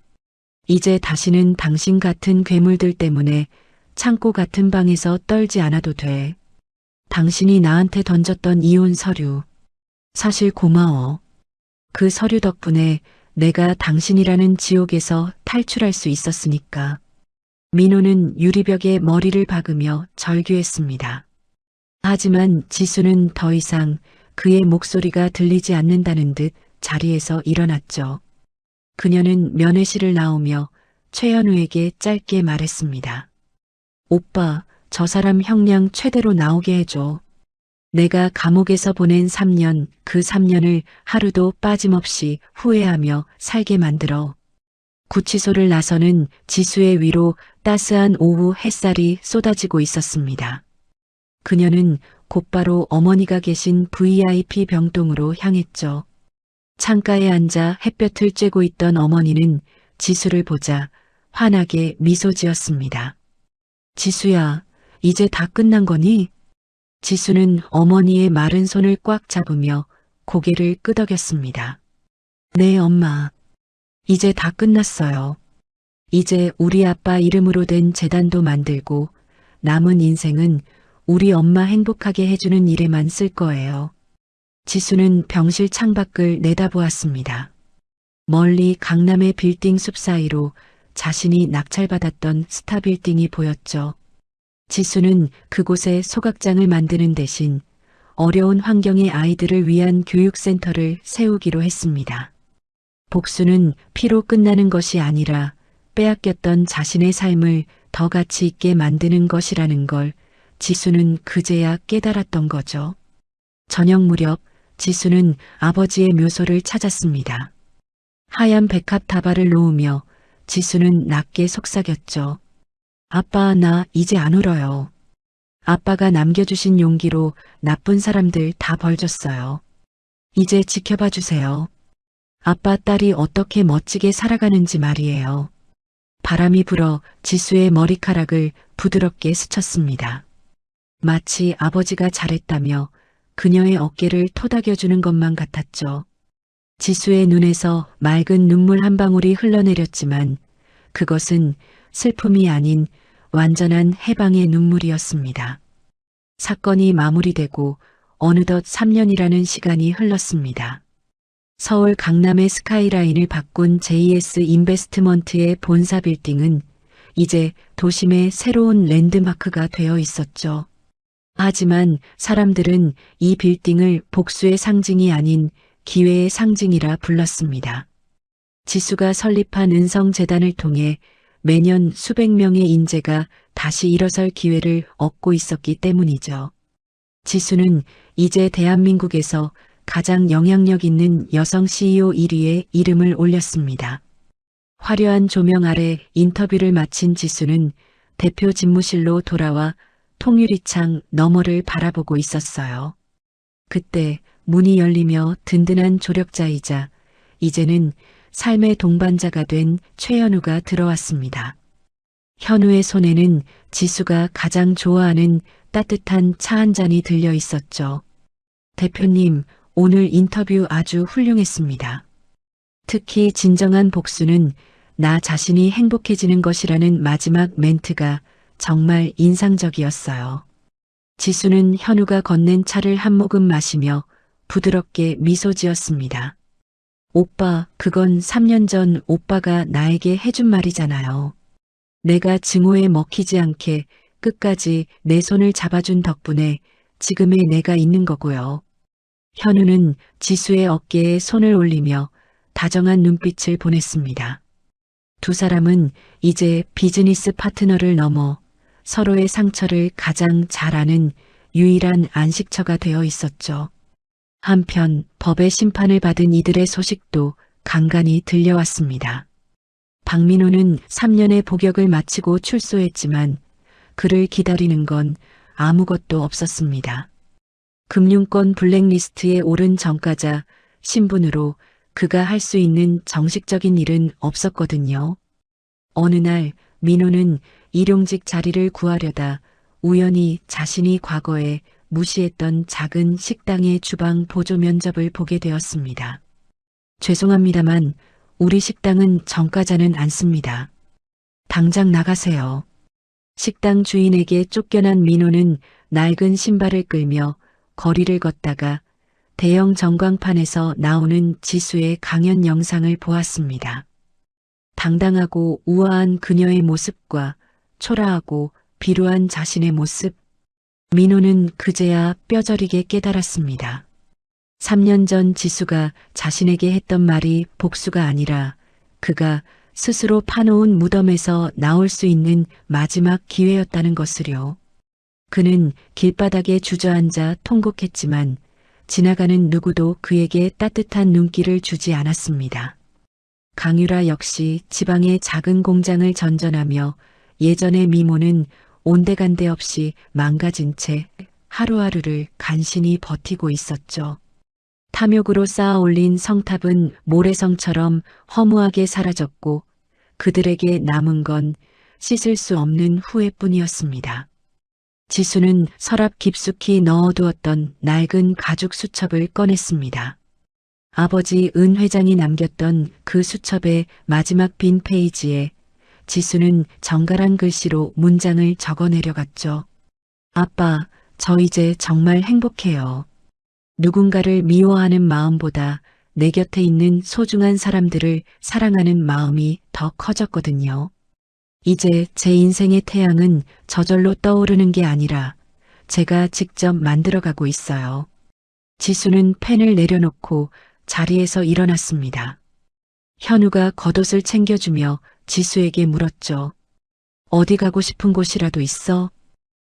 이제 다시는 당신 같은 괴물들 때문에 창고 같은 방에서 떨지 않아도 돼. 당신이 나한테 던졌던 이혼 서류. 사실 고마워. 그 서류 덕분에 내가 당신이라는 지옥에서 탈출할 수 있었으니까. 민호는 유리벽에 머리를 박으며 절규했습니다. 하지만 지수는 더 이상 그의 목소리가 들리지 않는다는 듯 자리에서 일어났죠. 그녀는 면회실을 나오며 최현우에게 짧게 말했습니다. 오빠, 저 사람 형량 최대로 나오게 해줘. 내가 감옥에서 보낸 3년, 그 3년을 하루도 빠짐없이 후회하며 살게 만들어. 구치소를 나서는 지수의 위로 따스한 오후 햇살이 쏟아지고 있었습니다. 그녀는 곧바로 어머니가 계신 VIP 병동으로 향했죠. 창가에 앉아 햇볕을 쬐고 있던 어머니는 지수를 보자 환하게 미소 지었습니다. 지수야, 이제 다 끝난 거니? 지수는 어머니의 마른 손을 꽉 잡으며 고개를 끄덕였습니다. 네, 엄마. 이제 다 끝났어요. 이제 우리 아빠 이름으로 된 재단도 만들고 남은 인생은 우리 엄마 행복하게 해주는 일에만 쓸 거예요. 지수는 병실 창밖을 내다보았습니다. 멀리 강남의 빌딩 숲 사이로 자신이 낙찰받았던 스타 빌딩이 보였죠. 지수는 그곳에 소각장을 만드는 대신 어려운 환경의 아이들을 위한 교육센터를 세우기로 했습니다. 복수는 피로 끝나는 것이 아니라 빼앗겼던 자신의 삶을 더 가치 있게 만드는 것이라는 걸 지수는 그제야 깨달았던 거죠. 저녁 무렵 지수는 아버지의 묘소를 찾았습니다. 하얀 백합 다발을 놓으며 지수는 낮게 속삭였죠. 아빠, 나 이제 안 울어요. 아빠가 남겨주신 용기로 나쁜 사람들 다 벌줬어요. 이제 지켜봐 주세요. 아빠 딸이 어떻게 멋지게 살아가는지 말이에요. 바람이 불어 지수의 머리카락을 부드럽게 스쳤습니다. 마치 아버지가 잘했다며 그녀의 어깨를 토닥여주는 것만 같았죠. 지수의 눈에서 맑은 눈물 한 방울이 흘러내렸지만 그것은 슬픔이 아닌 완전한 해방의 눈물이었습니다. 사건이 마무리되고 어느덧 3년이라는 시간이 흘렀습니다. 서울 강남의 스카이라인을 바꾼 JS 인베스트먼트의 본사 빌딩은 이제 도심의 새로운 랜드마크가 되어 있었죠. 하지만 사람들은 이 빌딩을 복수의 상징이 아닌 기회의 상징이라 불렀습니다. 지수가 설립한 은성재단을 통해 매년 수백 명의 인재가 다시 일어설 기회를 얻고 있었기 때문이죠. 지수는 이제 대한민국에서 가장 영향력 있는 여성 CEO 1위에 이름을 올렸습니다. 화려한 조명 아래 인터뷰를 마친 지수는 대표 집무실로 돌아와 통유리창 너머를 바라보고 있었어요. 그때 문이 열리며 든든한 조력자이자 이제는 삶의 동반자가 된 최현우가 들어왔습니다. 현우의 손에는 지수가 가장 좋아하는 따뜻한 차 한 잔이 들려 있었죠. 대표님, 오늘 인터뷰 아주 훌륭했습니다. 특히 진정한 복수는 나 자신이 행복해지는 것이라는 마지막 멘트가 정말 인상적이었어요. 지수는 현우가 건넨 차를 한 모금 마시며 부드럽게 미소 지었습니다. 오빠, 그건 3년 전 오빠가 나에게 해준 말이잖아요. 내가 증오에 먹히지 않게 끝까지 내 손을 잡아준 덕분에 지금의 내가 있는 거고요. 현우는 지수의 어깨에 손을 올리며 다정한 눈빛을 보냈습니다. 두 사람은 이제 비즈니스 파트너를 넘어 서로의 상처를 가장 잘 아는 유일한 안식처가 되어 있었죠. 한편 법의 심판을 받은 이들의 소식도 간간히 들려왔습니다. 박민호는 3년의 복역을 마치고 출소했지만 그를 기다리는 건 아무것도 없었습니다. 금융권 블랙리스트에 오른 전과자 신분으로 그가 할 수 있는 정식적인 일은 없었거든요. 어느 날 민호는 일용직 자리를 구하려다 우연히 자신이 과거에 무시했던 작은 식당의 주방 보조 면접을 보게 되었습니다. 죄송합니다만 우리 식당은 전과자는 안 씁니다. 당장 나가세요. 식당 주인에게 쫓겨난 민호는 낡은 신발을 끌며 거리를 걷다가 대형 전광판에서 나오는 지수의 강연 영상을 보았습니다. 당당하고 우아한 그녀의 모습과 초라하고 비루한 자신의 모습. 민호는 그제야 뼈저리게 깨달았습니다. 3년 전 지수가 자신에게 했던 말이 복수가 아니라 그가 스스로 파놓은 무덤에서 나올 수 있는 마지막 기회였다는 것을요. 그는 길바닥에 주저앉아 통곡했지만 지나가는 누구도 그에게 따뜻한 눈길을 주지 않았습니다. 강유라 역시 지방의 작은 공장을 전전하며 예전의 미모는 온데간데 없이 망가진 채 하루하루를 간신히 버티고 있었죠. 탐욕으로 쌓아 올린 성탑은 모래성처럼 허무하게 사라졌고 그들에게 남은 건 씻을 수 없는 후회뿐이었습니다. 지수는 서랍 깊숙이 넣어두었던 낡은 가죽 수첩을 꺼냈습니다. 아버지 은 회장이 남겼던 그 수첩의 마지막 빈 페이지에 지수는 정갈한 글씨로 문장을 적어 내려갔죠. 아빠, 저 이제 정말 행복해요. 누군가를 미워하는 마음보다 내 곁에 있는 소중한 사람들을 사랑하는 마음이 더 커졌거든요. 이제 제 인생의 태양은 저절로 떠오르는 게 아니라 제가 직접 만들어가고 있어요. 지수는 펜을 내려놓고 자리에서 일어났습니다. 현우가 겉옷을 챙겨주며 지수에게 물었죠. 어디 가고 싶은 곳이라도 있어?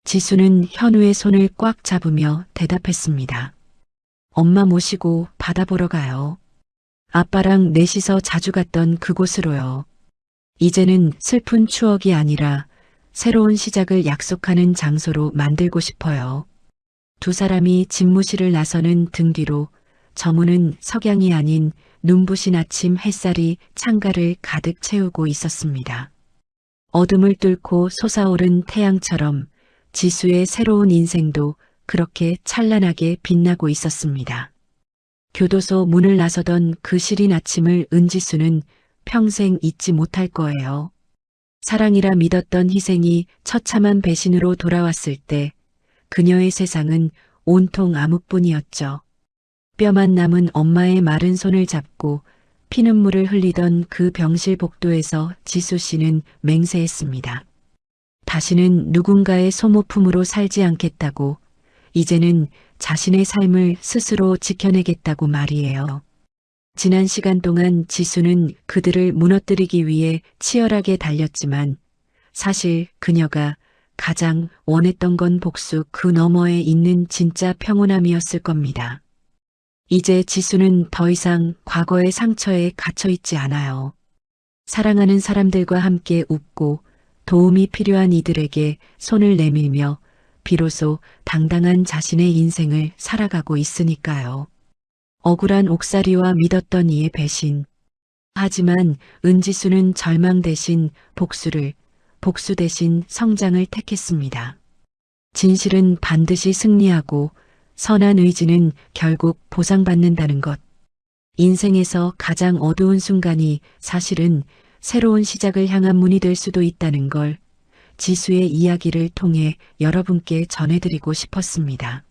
지수는 현우의 손을 꽉 잡으며 대답했습니다. 엄마 모시고 바다 보러 가요. 아빠랑 넷이서 자주 갔던 그곳으로요. 이제는 슬픈 추억이 아니라 새로운 시작을 약속하는 장소로 만들고 싶어요. 두 사람이 집무실을 나서는 등 뒤로 저문은 석양이 아닌 눈부신 아침 햇살이 창가를 가득 채우고 있었습니다. 어둠을 뚫고 솟아오른 태양처럼 지수의 새로운 인생도 그렇게 찬란하게 빛나고 있었습니다. 교도소 문을 나서던 그 시린 아침을 은지수는 평생 잊지 못할 거예요. 사랑이라 믿었던 희생이 처참한 배신으로 돌아왔을 때 그녀의 세상은 온통 암흑뿐이었죠. 뼈만 남은 엄마의 마른 손을 잡고 피눈물을 흘리던 그 병실 복도에서 지수 씨는 맹세했습니다. 다시는 누군가의 소모품으로 살지 않겠다고, 이제는 자신의 삶을 스스로 지켜내겠다고 말이에요. 지난 시간 동안 지수는 그들을 무너뜨리기 위해 치열하게 달렸지만 사실 그녀가 가장 원했던 건 복수 그 너머에 있는 진짜 평온함이었을 겁니다. 이제 지수는 더 이상 과거의 상처에 갇혀 있지 않아요. 사랑하는 사람들과 함께 웃고 도움이 필요한 이들에게 손을 내밀며 비로소 당당한 자신의 인생을 살아가고 있으니까요. 억울한 옥살이와 믿었던 이의 배신. 하지만 은지수는 절망 대신 복수를, 복수 대신 성장을 택했습니다. 진실은 반드시 승리하고 선한 의지는 결국 보상받는다는 것. 인생에서 가장 어두운 순간이 사실은 새로운 시작을 향한 문이 될 수도 있다는 걸 지수의 이야기를 통해 여러분께 전해드리고 싶었습니다.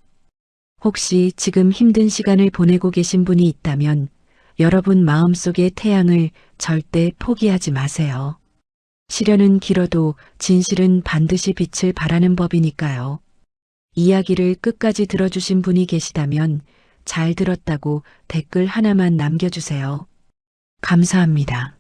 혹시 지금 힘든 시간을 보내고 계신 분이 있다면 여러분 마음속의 태양을 절대 포기하지 마세요. 시련은 길어도 진실은 반드시 빛을 발하는 법이니까요. 이야기를 끝까지 들어주신 분이 계시다면 잘 들었다고 댓글 하나만 남겨주세요. 감사합니다.